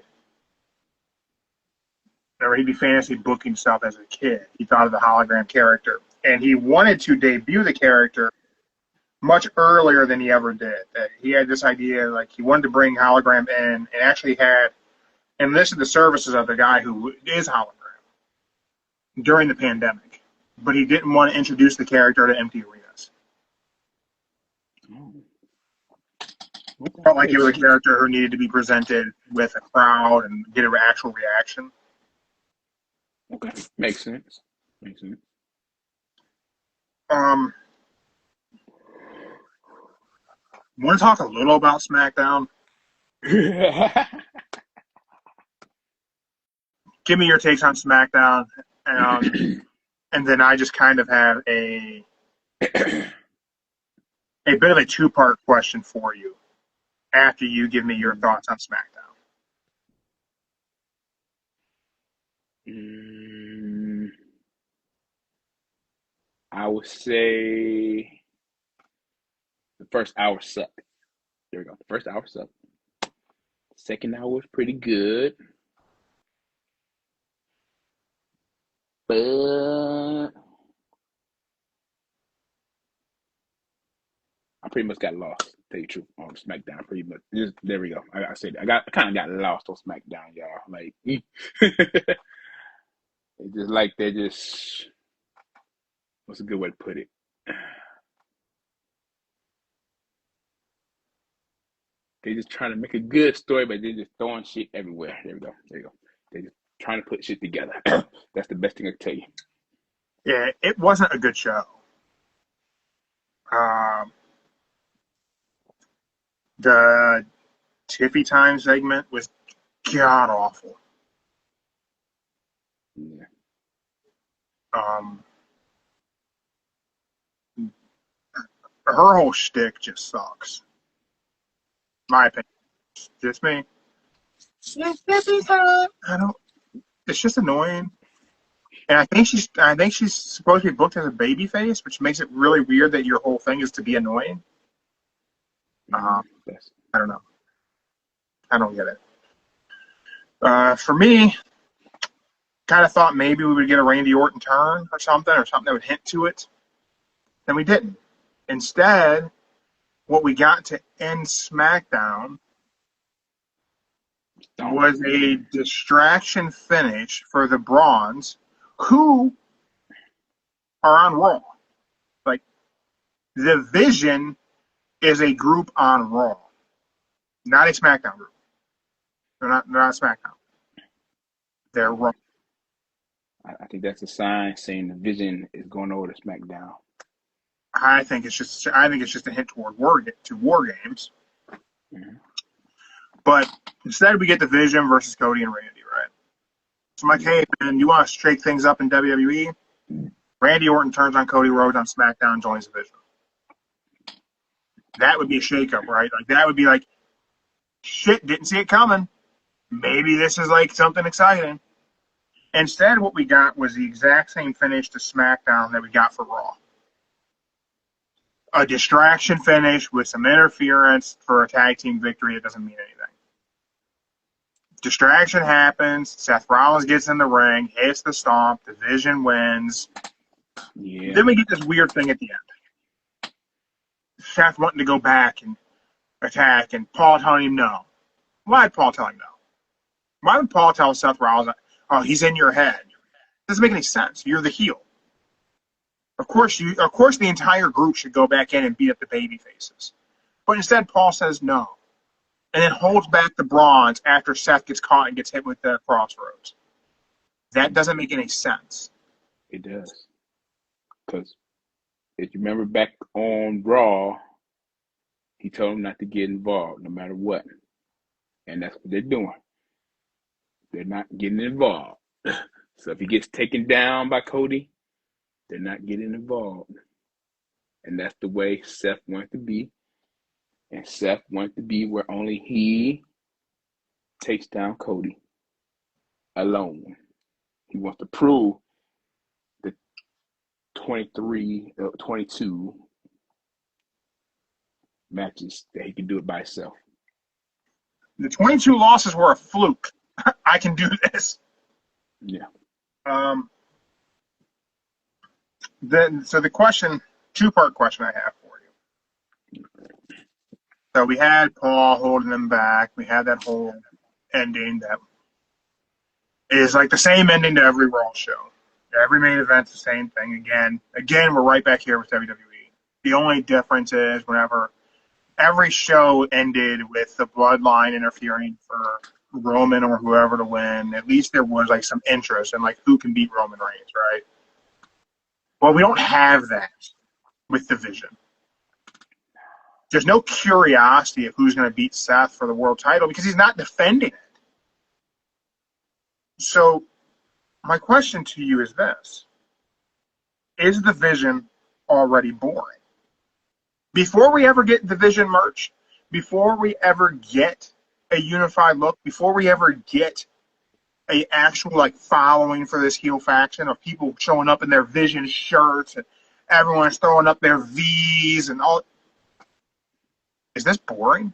Whenever he'd be fantasy booking stuff as a kid, he thought of the hologram character. And he wanted to debut the character much earlier than he ever did. That he had this idea, like he wanted to bring hologram in and actually had enlisted the services of the guy who is hologram during the pandemic. But he didn't want to introduce the character to empty arenas. Felt like he was a character who needed to be presented with a crowd and get an actual reaction. Okay, makes sense. Makes sense. Want to talk a little about SmackDown? Give me your takes on SmackDown, and then I just kind of have a bit of a two-part question for you after you give me your thoughts on SmackDown. I would say the first hour sucked. There we go. The first hour sucked. Second hour was pretty good. But I pretty much got lost, to tell you the truth, on SmackDown. Pretty much. There we go. I said I kind of got lost on SmackDown, y'all. Like, it's just like they're just. What's a good way to put it? They just trying to make a good story, but they're just throwing shit everywhere. There we go. There you go. They're just trying to put shit together. That's the best thing I can tell you. Yeah, it wasn't a good show. The Tiffy Time segment was god awful. Yeah. Her whole shtick just sucks. My opinion. Just me. I don't. It's just annoying. And I think she's supposed to be booked as a babyface, which makes it really weird that your whole thing is to be annoying. I don't know. I don't get it. For me, kind of thought maybe we would get a Randy Orton turn or something that would hint to it. Then we didn't. Instead, what we got to end SmackDown was a distraction finish for the Brawns, who are on Raw. Like, the Vision is a group on Raw, not a SmackDown group. They're not SmackDown. They're Raw. I think that's a sign saying the Vision is going over to SmackDown. I think it's just a hint toward War Games. Mm-hmm. But instead, we get the Vision versus Cody and Randy, right? So I'm like, hey, man, you want to shake things up in WWE? Randy Orton turns on Cody Rhodes on SmackDown, joins the Vision. That would be a shakeup, right? Like, that would be like, shit, didn't see it coming. Maybe this is like something exciting. Instead, what we got was the exact same finish to SmackDown that we got for Raw. A distraction finish with some interference for a tag team victory. It doesn't mean anything. Distraction happens. Seth Rollins gets in the ring, hits the stomp. The Vision wins. Yeah. Then we get this weird thing at the end. Seth wanting to go back and attack, and Paul telling him no. Why did Paul tell him no? Why would Paul tell Seth Rollins, oh, he's in your head? It doesn't make any sense. You're the heel. Of course, the entire group should go back in and beat up the baby faces. But instead, Paul says no. And then holds back the Brawns after Seth gets caught and gets hit with the crossroads. That doesn't make any sense. It does. Because if you remember back on Raw, he told him not to get involved no matter what. And that's what they're doing. They're not getting involved. So if he gets taken down by Cody, they're not getting involved. And that's the way Seth wanted to be. And Seth wanted to be where only he takes down Cody alone. He wants to prove the 22 matches that he can do it by himself. The 22 losses were a fluke. I can do this. Yeah. So the question, two-part question I have for you. So we had Paul holding them back. We had that whole ending that is like the same ending to every Raw show. Every main event's the same thing again. Again, we're right back here with WWE. The only difference is whenever every show ended with the Bloodline interfering for Roman or whoever to win. At least there was like some interest in like who can beat Roman Reigns, right? Well, we don't have that with the Vision. There's no curiosity of who's going to beat Seth for the world title because he's not defending it. So my question to you is this. Is the Vision already boring? Before we ever get the Vision merch, before we ever get a unified look, before we ever get a actual like following for this heel faction of people showing up in their Vision shirts and everyone's throwing up their V's and all, is this boring?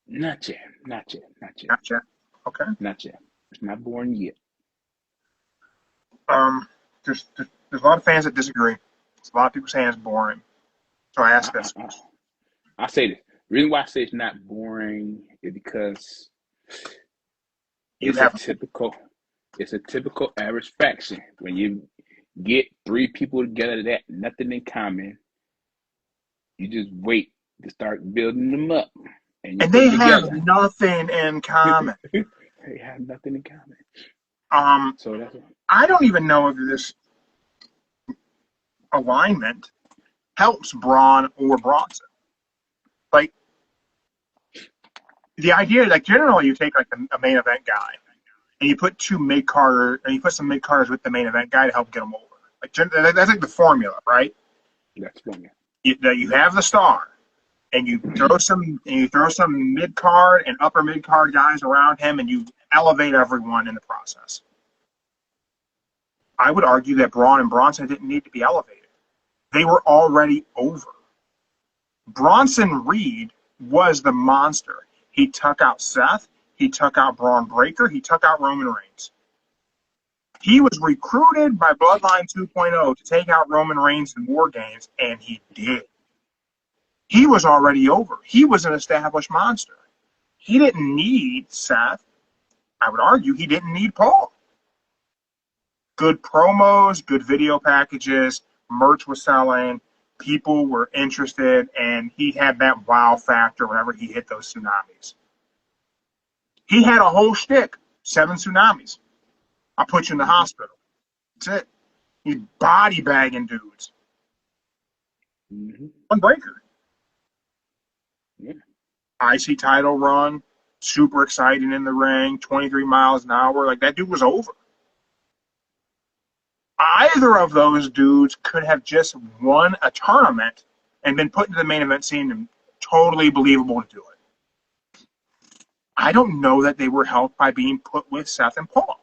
Not yet. Gotcha. Okay. Not yet. It's not boring yet. There's a lot of fans that disagree. There's a lot of people saying it's boring. So I ask this. I say this. The reason why I say it's not boring is because it's a typical average faction. When you get three people together that nothing in common, you just wait to start building them up. And they have nothing in common. They have nothing in common. So that's I don't even know if this alignment helps Braun or Bronson. Like, the idea, like, generally you take, like, a main event guy, and you put some mid-carders with the main event guy to help get them over. Like, that's like the formula, right? That's formula. You have the star, and you throw some mid-card and upper mid-card guys around him, and you elevate everyone in the process. I would argue that Braun and Bronson didn't need to be elevated. They were already over. Bronson Reed was the monster. He took out Seth. He took out Braun Breaker. He took out Roman Reigns. He was recruited by Bloodline 2.0 to take out Roman Reigns in War Games, and he did. He was already over. He was an established monster. He didn't need Seth. I would argue he didn't need Paul. Good promos, good video packages, merch was selling, people were interested, and he had that wow factor whenever he hit those tsunamis. He had a whole shtick, 7 tsunamis. I'll put you in the hospital. That's it. He's body bagging dudes. Mm-hmm. Unbreaker. Yeah. IC title run, super exciting in the ring, 23 miles an hour. Like, that dude was over. Either of those dudes could have just won a tournament and been put into the main event scene and totally believable to do it. I don't know that they were helped by being put with Seth and Paul.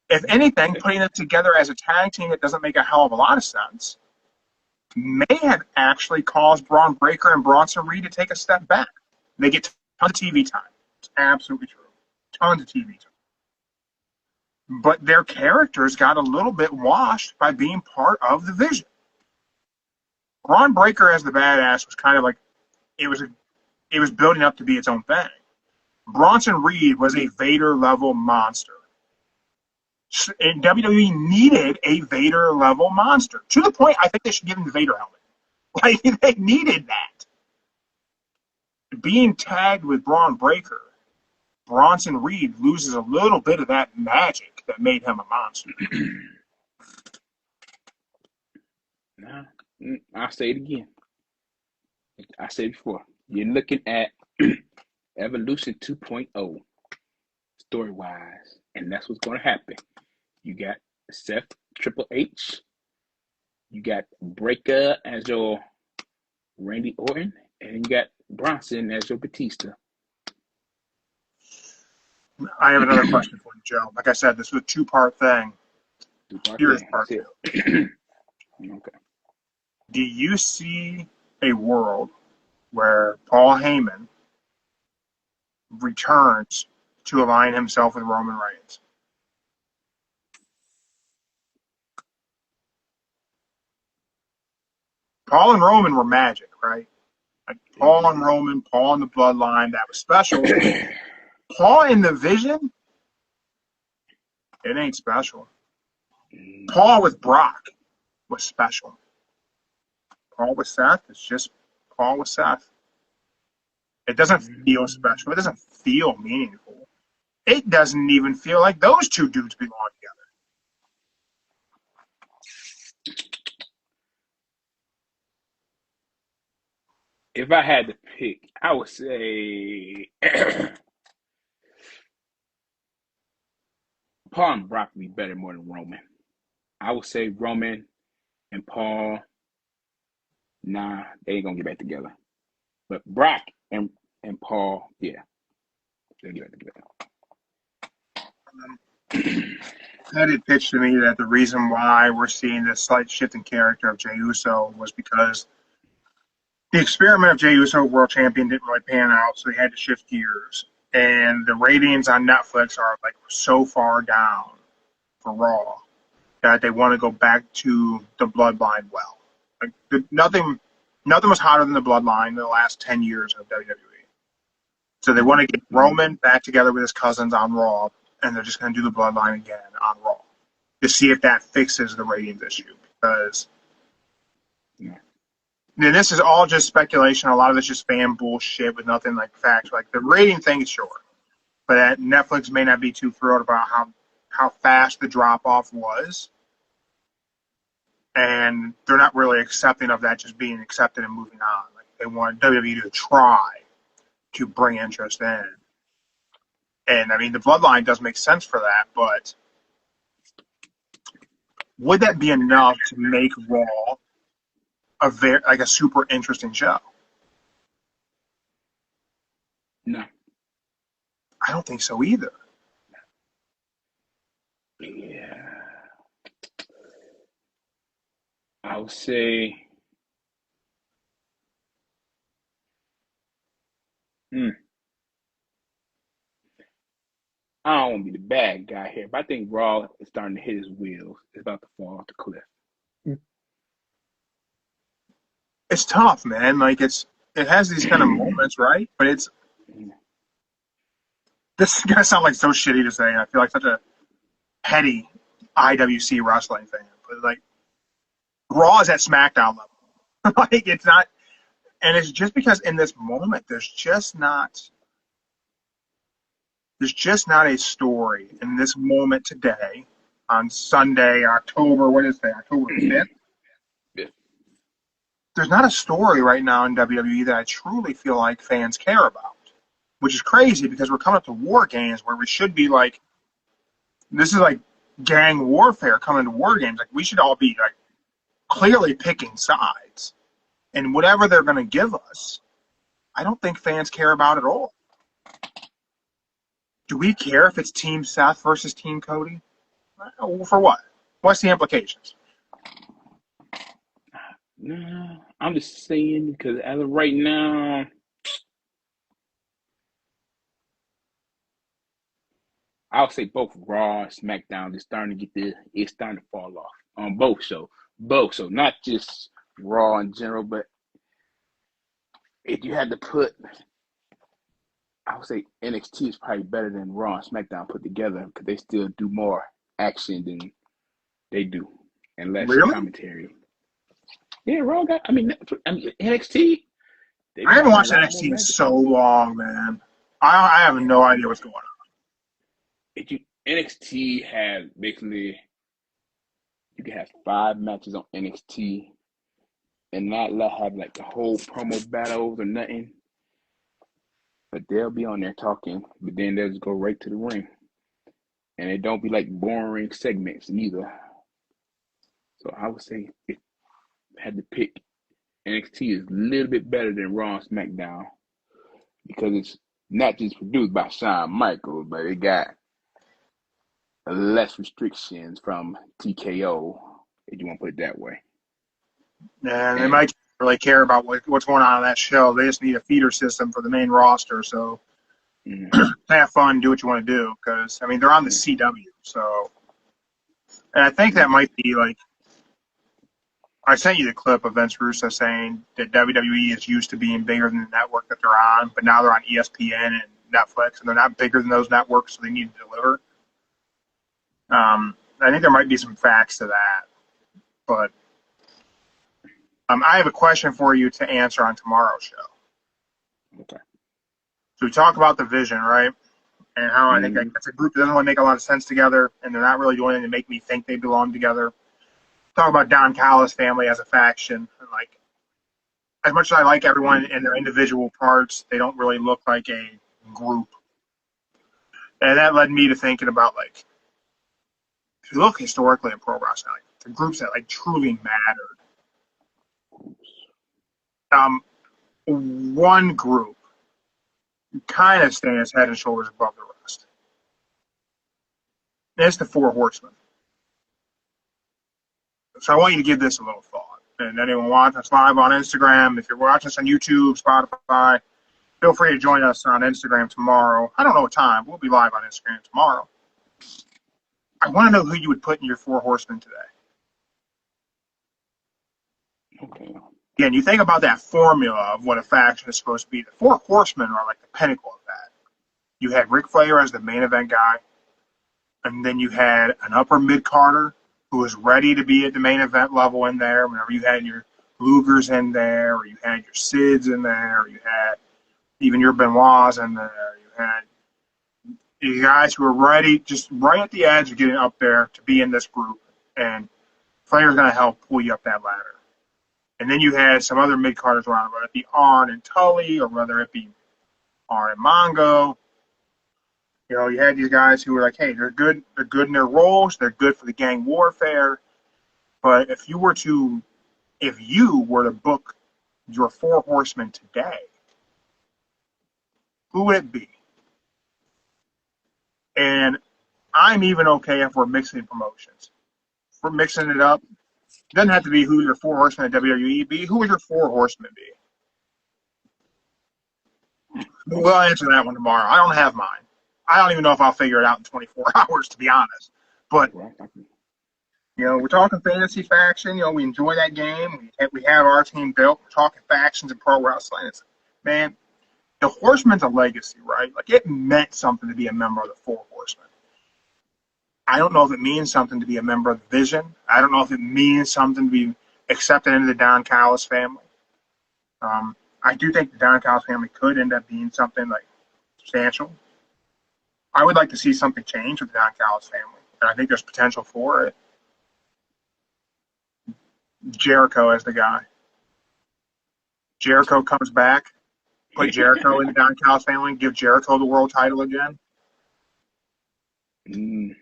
If anything, putting them together as a tag team that doesn't make a hell of a lot of sense may have actually caused Braun Breaker and Bronson Reed to take a step back. They get tons of TV time. It's absolutely true. Tons of TV time. But their characters got a little bit washed by being part of the Vision. Braun Breaker as the badass was kind of like, it was building up to be its own thing. Bronson Reed was a Vader-level monster. And WWE needed a Vader-level monster. To the point, I think they should give him the Vader helmet. Like, they needed that. Being tagged with Braun Breaker, Bronson Reed loses a little bit of that magic that made him a monster. Nah, I'll say it again. I said before. You're looking at Evolution 2.0 story-wise, and that's what's going to happen. You got Seth Triple H. You got Breaker as your Randy Orton, and you got Bronson as your Batista. I have another question for you, Joe. Like I said, this was a two-part thing. Here's part 2. Okay. Do you see a world where Paul Heyman returns to align himself with Roman Reigns? Paul and Roman were magic, right? Like Paul and Roman, Paul and the Bloodline, that was special. Paul in the Vision, it ain't special. Paul with Brock was special. Paul with Seth is just call with Seth. It doesn't feel special. It doesn't feel meaningful. It doesn't even feel like those two dudes belong together. If I had to pick, I would say Paul and Brock would be better more than Roman. I would say Roman and Paul, nah, they ain't gonna get back together. But Brock and Paul, yeah, they'll get back together. That had pitched to me that the reason why we're seeing this slight shift in character of Jey Uso was because the experiment of Jey Uso world champion didn't really pan out, so they had to shift gears. And the ratings on Netflix are like so far down for Raw that they want to go back to the Bloodline well. Like nothing was hotter than the Bloodline in the last 10 years of WWE. So they want to get Roman back together with his cousins on Raw, and they're just going to do the Bloodline again on Raw to see if that fixes the ratings issue. Because and this is all just speculation. A lot of it's just fan bullshit with nothing like facts. Like the rating thing is sure, but Netflix may not be too thrilled about how fast the drop off was, and they're not really accepting of that just being accepted and moving on. Like they want WWE to try to bring interest in, and I mean the Bloodline does make sense for that, but would that be enough to make Raw a super interesting show? No. I don't think so either. Yeah. I would say I don't want to be the bad guy here, but I think Raw is starting to hit his wheels. It's about to fall off the cliff. It's tough, man. Like it has these kind of moments, right? But this is gonna sound like so shitty to say. I feel like such a petty IWC wrestling fan, but like Raw is at SmackDown level. Like it's not, and it's just because in this moment there's just not a story in this moment today on Sunday, October 5th. Yeah. There's not a story right now in WWE that I truly feel like fans care about, which is crazy because we're coming up to War Games where we should be like, this is like gang warfare coming to War Games. Like we should all be like clearly picking sides, and whatever they're going to give us, I don't think fans care about at all. Do we care if it's Team Seth versus Team Cody? For what? What's the implications? No, I'm just saying because as of right now, I'll say both Raw and SmackDown is starting to it's starting to fall off on both shows. So not just Raw in general, but if you had to put, I would say NXT is probably better than Raw and SmackDown put together because they still do more action than they do and less commentary. Yeah, Raw got. I mean NXT. I haven't watched NXT in so long, man. I have no idea what's going on. NXT has basically, you can have 5 matches on NXT and not have like the whole promo battles or nothing. But they'll be on there talking, but then they'll just go right to the ring. And it don't be like boring segments either. So I would say if I had to pick, NXT is a little bit better than Raw and SmackDown because it's not just produced by Shawn Michaels, but it got less restrictions from TKO, if you want to put it that way. And they might really care about what's going on that show. They just need a feeder system for the main roster. So have fun, do what you want to do. Because, I mean, they're on the CW. So, and I think that might be like, I sent you the clip of Vince Russo saying that WWE is used to being bigger than the network that they're on, but now they're on ESPN and Netflix, and they're not bigger than those networks, so they need to deliver. I think there might be some facts to that, but I have a question for you to answer on tomorrow's show. Okay. So we talk about the vision, right? And how I think Mhm. that's a group that doesn't really make a lot of sense together, and they're not really doing anything to make me think they belong together. Talk about Don Callis family as a faction, and like as much as I like everyone in their individual parts, they don't really look like a group. And that led me to thinking about like if you look historically in pro wrestling, like, the groups that like truly mattered. One group kind of stands head and shoulders above the rest. And it's the Four Horsemen. So I want you to give this a little thought. And anyone watching us live on Instagram, if you're watching us on YouTube, Spotify, feel free to join us on Instagram tomorrow. I don't know what time. We'll be live on Instagram tomorrow. I want to know who you would put in your Four Horsemen today. Okay. Again, you think about that formula of what a faction is supposed to be. The Four Horsemen are like the pinnacle of that. You had Ric Flair as the main event guy, and then you had an upper mid-carder who was ready to be at the main event level in there. Whenever you had your Lugers in there, or you had your Sids in there, or you had even your Benoits in there. You had you guys who were ready, just right at the edge of getting up there to be in this group, and Flair's going to help pull you up that ladder. And then you had some other mid-carders around, whether it be Arn and Tully, or whether it be Arn and Mongo. You know, you had these guys who were like, hey, they're good in their roles, they're good for the gang warfare. But if you were to book your Four Horsemen today, who would it be? And I'm even okay if we're mixing promotions. If we're mixing it up. It doesn't have to be who your Four Horsemen at WWE be. Who would your Four Horsemen be? We'll answer that one tomorrow. I don't have mine. I don't even know if I'll figure it out in 24 hours, to be honest. But, you know, we're talking fantasy faction. You know, we enjoy that game. We have our team built. We're talking factions in pro wrestling. Man, the Horsemen's a legacy, right? Like, it meant something to be a member of the Four Horsemen. I don't know if it means something to be a member of the Vision. I don't know if it means something to be accepted into the Don Callis family. I do think the Don Callis family could end up being something like substantial. I would like to see something change with the Don Callis family, and I think there's potential for it. Jericho as the guy. Jericho comes back, put Jericho in the Don Callis family, and give Jericho the world title again. Then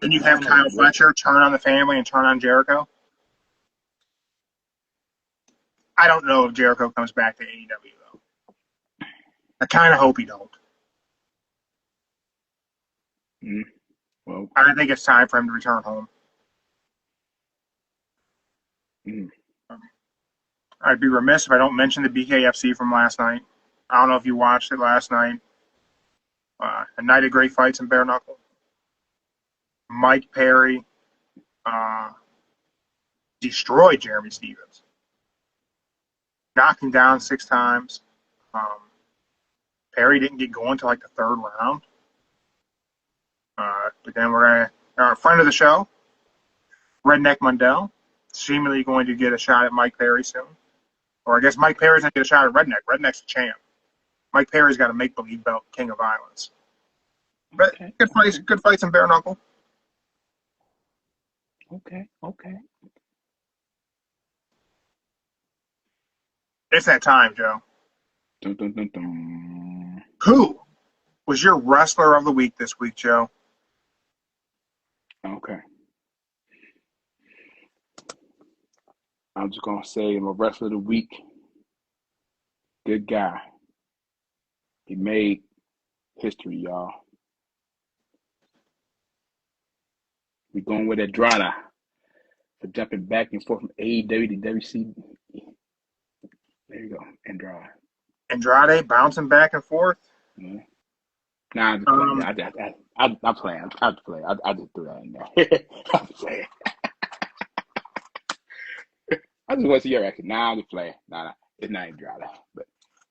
you have Kyle Fletcher turn on the family and turn on Jericho. I don't know if Jericho comes back to AEW, though. I kind of hope he don't. Well, I think it's time for him to return home. I'd be remiss if I don't mention the BKFC from last night. I don't know if you watched it last night. A night of great fights in bare knuckle. Mike Perry destroyed Jeremy Stevens. Knocked him down 6 times. Perry didn't get going until like the 3rd round. But then our friend of the show, Redneck Mundell, seemingly going to get a shot at Mike Perry soon. Or I guess Mike Perry's going to get a shot at Redneck. Redneck's the champ. Mike Perry's got a make-believe belt, King of Violence. But okay. Good fights in bare knuckle. Okay. It's that time, Joe. Dun, dun, dun, dun. Who was your wrestler of the week this week, Joe? Okay. I'm just going to say my wrestler of the week, good guy. He made history, y'all. We're going with Andrade for jumping back and forth from AEW to WC. There you go, Andrade. Andrade bouncing back and forth. Yeah. Nah, I'm just playing. I'm playing. I'm playing. I just threw that in there. I'm playing. I just want to see your reaction. Nah, I'm just playing. Nah, it's not Andrade. But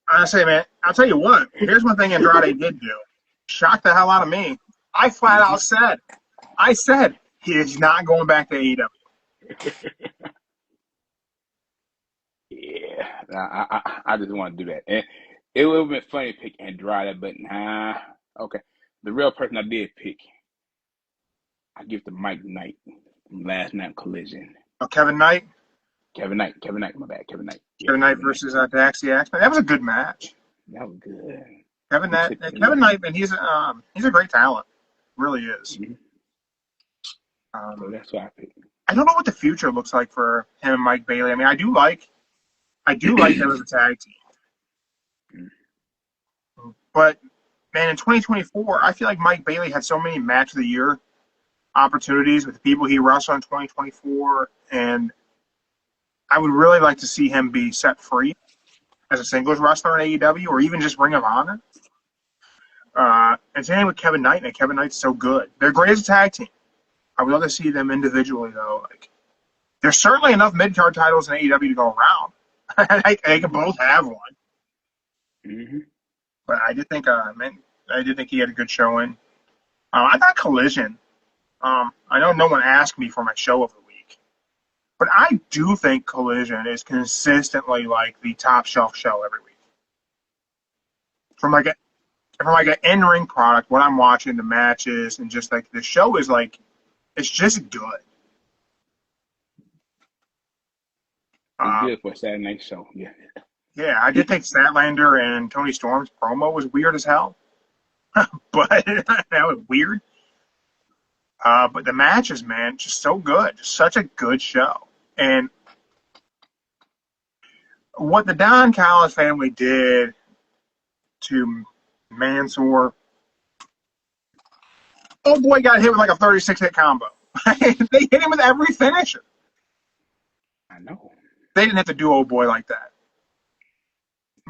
I say, man, I'll tell you what. Here's one thing Andrade did do. Shocked the hell out of me. I flat out said, he is not going back to AEW. Yeah, I just want to do that. And it would have been funny to pick Andrade, but nah. Okay, the real person I did pick, I give to Mike Knight from last night Collision. Oh, Kevin Knight. Kevin Knight. My bad. Kevin Knight. Yeah, Kevin Knight versus Daxie Axman. That was a good match. that was good. Kevin Knight, man, he's a great talent. Really is. Mm-hmm. So Um, that's what I picked. I don't know what the future looks like for him and Mike Bailey. I mean, I do like them as a tag team. But man, in 2024, I feel like Mike Bailey had so many match of the year opportunities with the people he wrestled in 2024, and I would really like to see him be set free as a singles wrestler in AEW or even just Ring of Honor. And same with Kevin Knight, and Kevin Knight's so good. They're great as a tag team. I would love to see them individually, though. Like, there's certainly enough mid-card titles in AEW to go around. They can both have one. Mm-hmm. But I did think he had a good showing. I thought Collision. I know no one asked me for my show of the week, but I do think Collision is consistently like the top shelf show every week. From like an in-ring product, what I'm watching, the matches, and just like the show is like, it's just good. It's good for a Saturday night show. Yeah. Yeah, I did think Statlander and Tony Storm's promo was weird as hell, but that was weird. But the matches, man, just so good. Just such a good show. And what the Don Callis family did to Mansoor, oh boy, got hit with like a 36-hit combo. They hit him with every finisher. I know. They didn't have to do oh boy like that.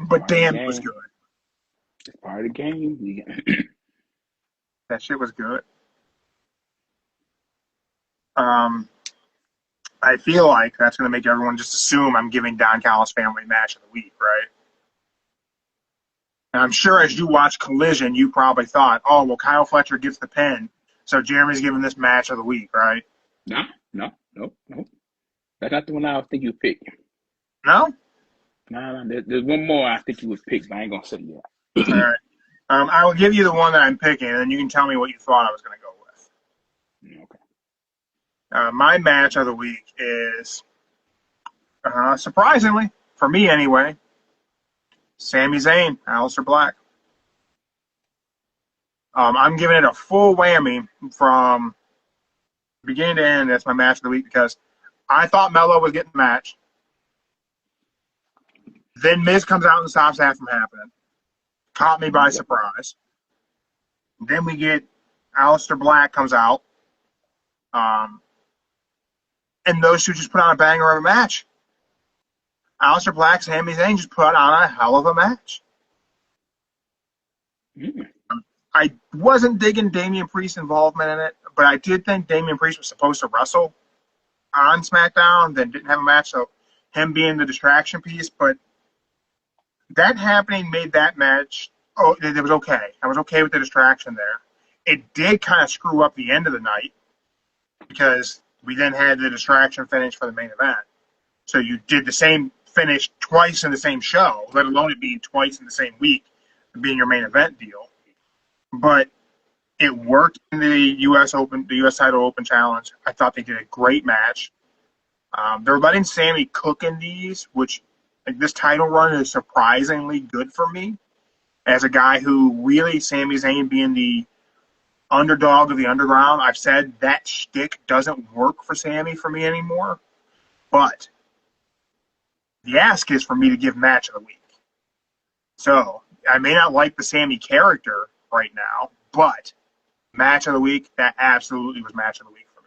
But damn, it was good. It's part of the game. That shit was good. I feel like that's going to make everyone just assume I'm giving Don Callis family match of the week, right? And I'm sure as you watch Collision, you probably thought, oh, well, Kyle Fletcher gets the pin, so Jeremy's giving this match of the week, right? No. That's not the one I think you pick. No? No. There's one more I think you would pick, but I ain't going to say it yet. All right. I will give you the one that I'm picking, and then you can tell me what you thought I was going to go with. Okay. My match of the week is, surprisingly, for me anyway, Sami Zayn, Aleister Black. I'm giving it a full whammy from beginning to end. That's my match of the week because I thought Melo was getting the match. Then Miz comes out and stops that from happening. Caught me by surprise. Then we get Aleister Black comes out. And those two just put on a banger of a match. Aleister Black, Sami Zayn just put on a hell of a match. Mm. I wasn't digging Damian Priest's involvement in it, but I did think Damian Priest was supposed to wrestle on SmackDown, then didn't have a match, so him being the distraction piece. But that happening made that match, it was okay. I was okay with the distraction there. It did kind of screw up the end of the night because we then had the distraction finish for the main event. So you did the same finish twice in the same show, let alone it being twice in the same week, being your main event deal. But it worked in the U.S. Open, the U.S. Title Open Challenge. I thought they did a great match. They're letting Sammy cook in these, which like, this title run is surprisingly good for me. As a guy who really, Sami Zayn being the underdog of the underground, I've said that shtick doesn't work for Sammy for me anymore. But the ask is for me to give match of the week. So I may not like the Sammy character right now, but match of the week, that absolutely was match of the week for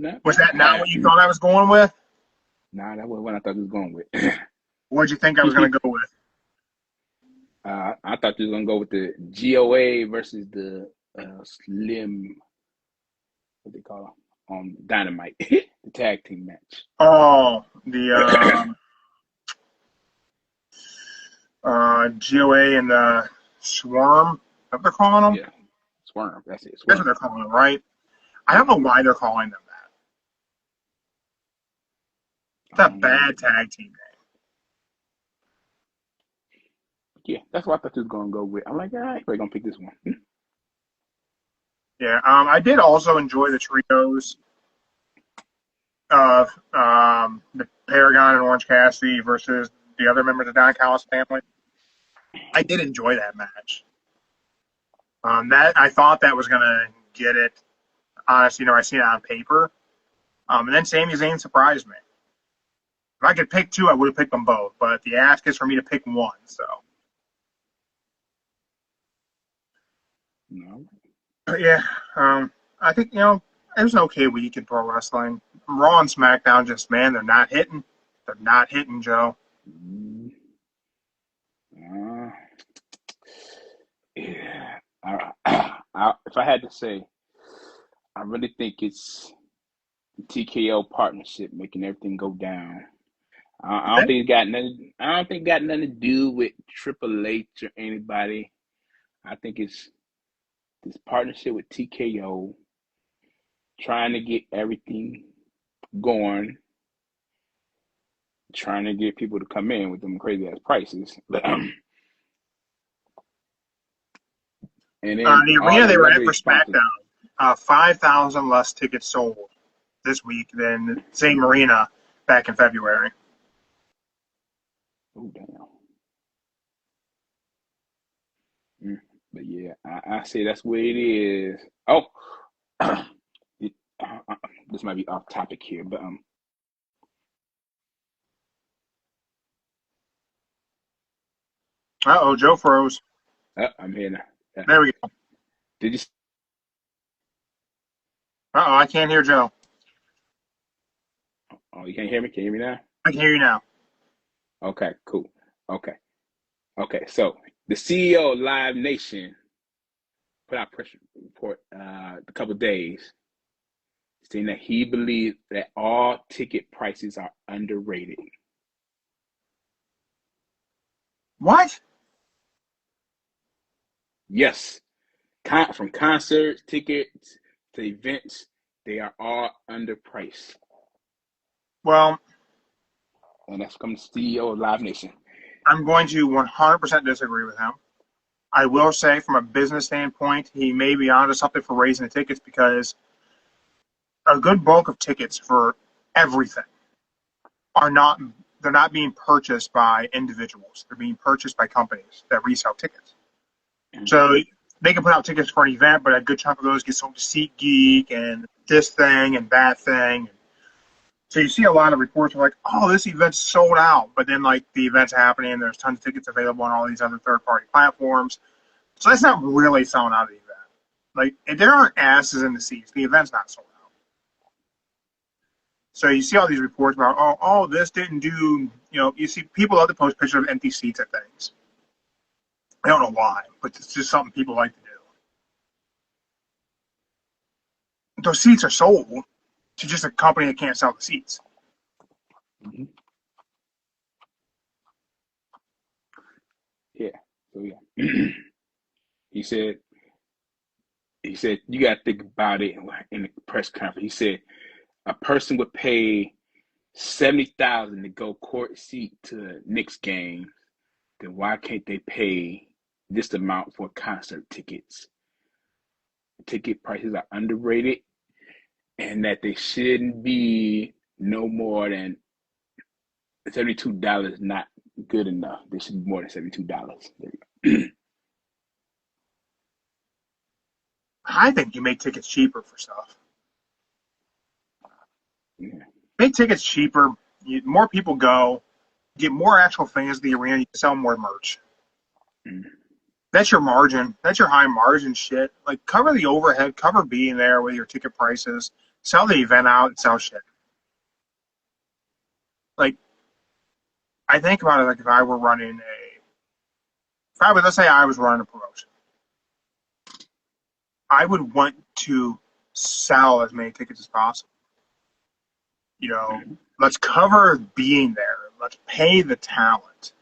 me. Was that not what you thought I was going with? Nah, that wasn't what I thought you was going with. What did you think I was going to go with? I thought you was going to go with the GOA versus the Slim, what they call them, Dynamite, the tag team match. Oh, the GOA and the Swarm, what they're calling them? Yeah, Swarm, that's it. Swarm. That's what they're calling them, right? I don't know why they're calling them that. It's a bad tag team name. Yeah, that's what I thought you was gonna go with. I'm like, I ain't probably gonna pick this one. Yeah, I did also enjoy the trios of the Paragon and Orange Cassidy versus the other members of Don Callis family. I did enjoy that match. That I thought that was gonna get it. Honestly, I seen it on paper. And then Sami Zayn surprised me. If I could pick two, I would have picked them both. But the ask is for me to pick one. So, No. but yeah, I think it was an okay week in pro wrestling. Raw and SmackDown, just man, they're not hitting. They're not hitting, Joe. Yeah. If I had to say, I really think it's the TKO partnership making everything go down. I don't think it got nothing. I don't think it got nothing to do with Triple H or anybody. I think it's this partnership with TKO trying to get everything going, trying to get people to come in with them crazy ass prices. And then the arena they were at for SmackDown, 5,000 less tickets sold this week than the same arena back in February. Oh, damn. But yeah, I say that's what it is. Oh, this might be off topic here, but Joe froze. I'm here now. There we go. Did you? I can't hear Joe. Oh, you can't hear me? Can you hear me now? I can hear you now. Okay, cool. Okay. So the CEO of Live Nation put out a press report a couple of days saying that he believes that all ticket prices are underrated. What? Yes. From concerts, tickets to events, they are all underpriced. Well, And that's from the CEO of Live Nation. I'm going to 100% disagree with him. I will say, from a business standpoint, he may be onto something for raising the tickets because a good bulk of tickets for everything they're not being purchased by individuals. They're being purchased by companies that resell tickets. Mm-hmm. So they can put out tickets for an event, but a good chunk of those get sold to SeatGeek and this thing and that thing. So you see a lot of reports like, oh, this event's sold out. But then, the event's happening, and there's tons of tickets available on all these other third-party platforms. So that's not really selling out of the event. If there aren't asses in the seats, the event's not sold out. So you see all these reports about, oh, this didn't do, you see people love to post pictures of empty seats at things. I don't know why, but it's just something people like to do. Those seats are sold to just a company that can't sell the seats. Mm-hmm. Yeah. So yeah. He said you got to think about it in the press conference. He said a person would pay $70,000 to go court seat to a Knicks game. Then why can't they pay this amount for concert tickets? Ticket prices are underrated, and that they shouldn't be no more than $72. Not good enough. They should be more than $72. I think you make tickets cheaper for stuff. Yeah. Make tickets cheaper. More people go. Get more actual fans in the arena. You can sell more merch. Mm. That's your margin. That's your high margin shit. Cover the overhead. Cover being there with your ticket prices. Sell the event out and sell shit. I think about it if I were running let's say I was running a promotion. I would want to sell as many tickets as possible. Let's cover being there. Let's pay the talent.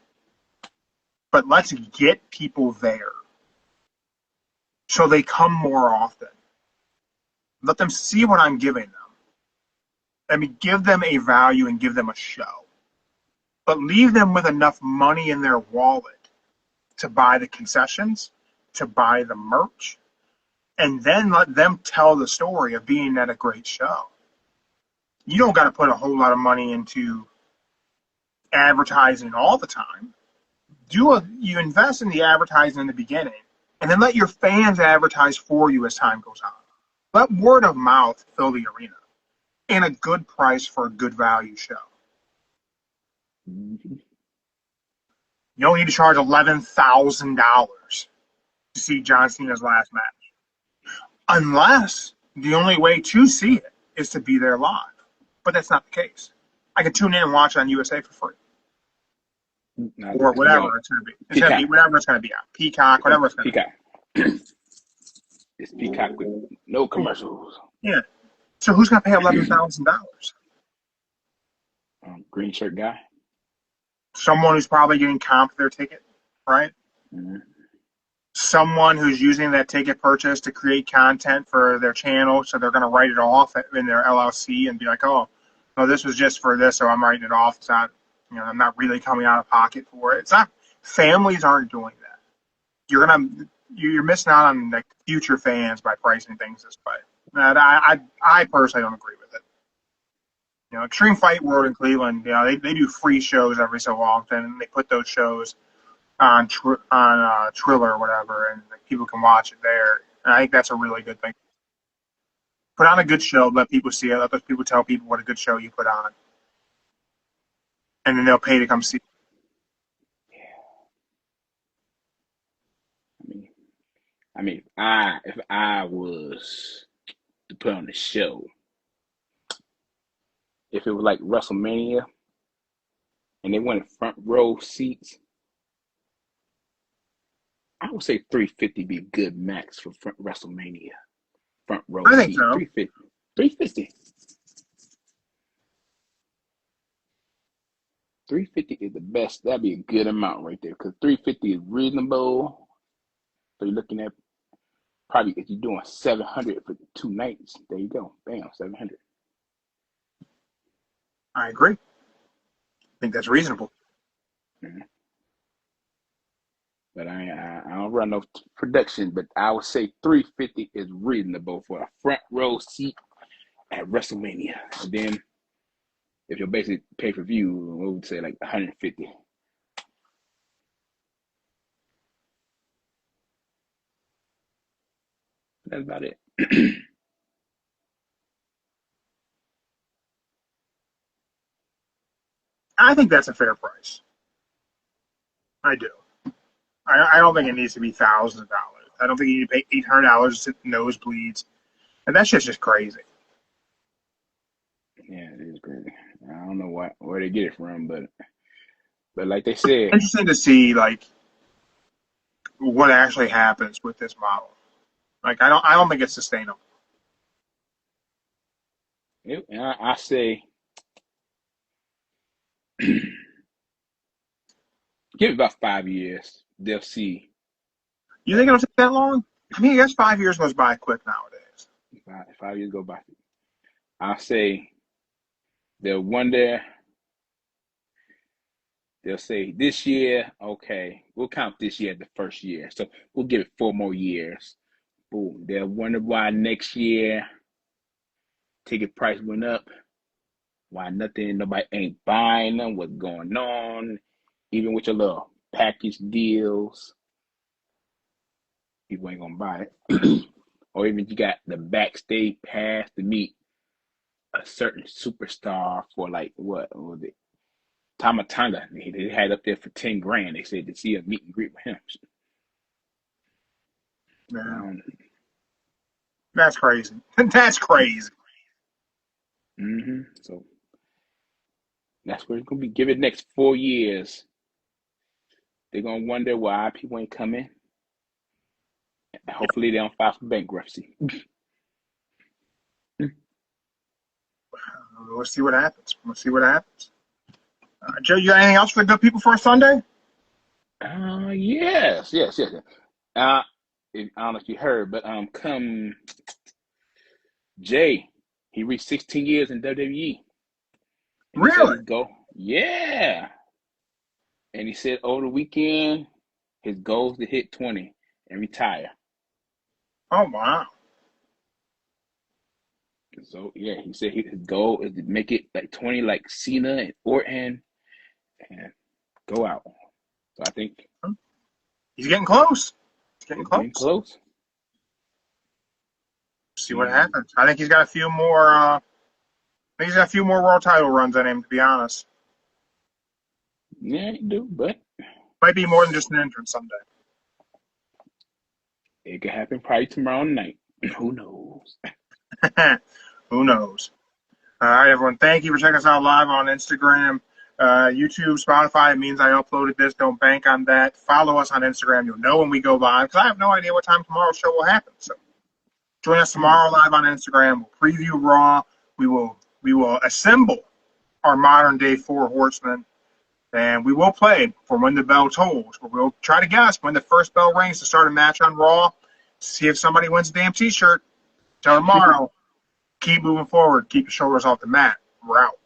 But let's get people there so they come more often. Let them see what I'm giving them. I mean, give them a value and give them a show, but leave them with enough money in their wallet to buy the concessions, to buy the merch, and then let them tell the story of being at a great show. You don't got to put a whole lot of money into advertising all the time. You invest in the advertising in the beginning, and then let your fans advertise for you as time goes on. Let word of mouth fill the arena, and a good price for a good value show. Mm-hmm. You don't need to charge $11,000 to see John Cena's last match, unless the only way to see it is to be there live. But that's not the case. I can tune in and watch it on USA for free. No, Or whatever it's going to be. It's going to be whatever it's going to be on. Peacock, whatever it's going to be. It's Peacock with no commercials. Yeah. So who's going to pay $11,000? Green shirt guy. Someone who's probably getting comped their ticket, right? Mm-hmm. Someone who's using that ticket purchase to create content for their channel, so they're going to write it off in their LLC and be like, oh, this was just for this, so I'm writing it off. It's not, I'm not really coming out of pocket for it. It's not. Families aren't doing that. You're missing out on like future fans by pricing things this way. And I personally don't agree with it. Extreme Fight World in Cleveland, they do free shows every so often, and they put those shows on Triller or whatever, and people can watch it there. And I think that's a really good thing. Put on a good show, let people see it, let those people tell people what a good show you put on, and then they'll pay to come see it. I mean, if I was to put on the show, if it was like WrestleMania and they wanted front row seats, I would say $350 be a good max for WrestleMania. Front row I think seats. so. $350. $350 is the best. That'd be a good amount right there, because $350 is reasonable. So you're looking at probably, if you're doing $700 for 2 nights, there you go. Bam, $700. I agree. I think that's reasonable. Mm-hmm. But I don't run no production, but I would say $350 is reasonable for a front row seat at WrestleMania. And then if your basic pay-per-view, we would say like $150. That's about it. I think that's a fair price. I do. I don't think it needs to be thousands of dollars. I don't think you need to pay $800 to sit nosebleeds. And that shit's just crazy. Yeah, it is crazy. I don't know where they get it from, but like they said, interesting to see like what actually happens with this model. Like I don't think it's sustainable. I say give it about 5 years. They'll see. You think it'll take that long? I mean, I guess 5 years goes by quick nowadays. 5 years go by. I'll say they'll wonder. They'll say this year, okay, we'll count this year as the first year. So we'll give it 4 more years. Boom. They'll wonder why next year ticket price went up. Why nobody ain't buying them, what's going on. Even with your little package deals, people ain't gonna buy it. Or even you got the backstage pass to meet a certain superstar for like what was it? Tamatanga. They had up there for $10,000. They said to see a meet and greet with him. Yeah. That's crazy. That's crazy. Mm-hmm. So that's where it's gonna be. Give it next 4 years. They're gonna wonder why people ain't coming. Hopefully they don't file for bankruptcy. We'll see what happens. Joe, you got anything else for the good people for a Sunday? Yes. I don't know if you heard, but come Jay He reached 16 years in WWE. And he said Really? his goal. Yeah. And he said over the weekend, his goal is to hit 20 and retire. Oh, wow. So, yeah, he said his goal is to make it like 20 like Cena and Orton and go out. So I think He's getting close. He's getting it's close. getting close. See what happens. I think he's got a few more. I think he's got a few more world title runs in him. To be honest, Yeah, you do, but might be more than just an entrance someday. it could happen probably tomorrow night. Who knows? Who knows? All right, everyone. Thank you for checking us out live on Instagram, YouTube, Spotify. It means I uploaded this. Don't bank on that. Follow us on Instagram. You'll know when we go live because I have no idea what time tomorrow's show will happen. So join us tomorrow live on Instagram. We'll preview Raw. We will assemble our modern day four horsemen, and we will play for when the bell tolls. We'll try to guess when the first bell rings to start a match on Raw. See if somebody wins a damn T-shirt. Till tomorrow. Keep moving forward. Keep your shoulders off the mat. We're out.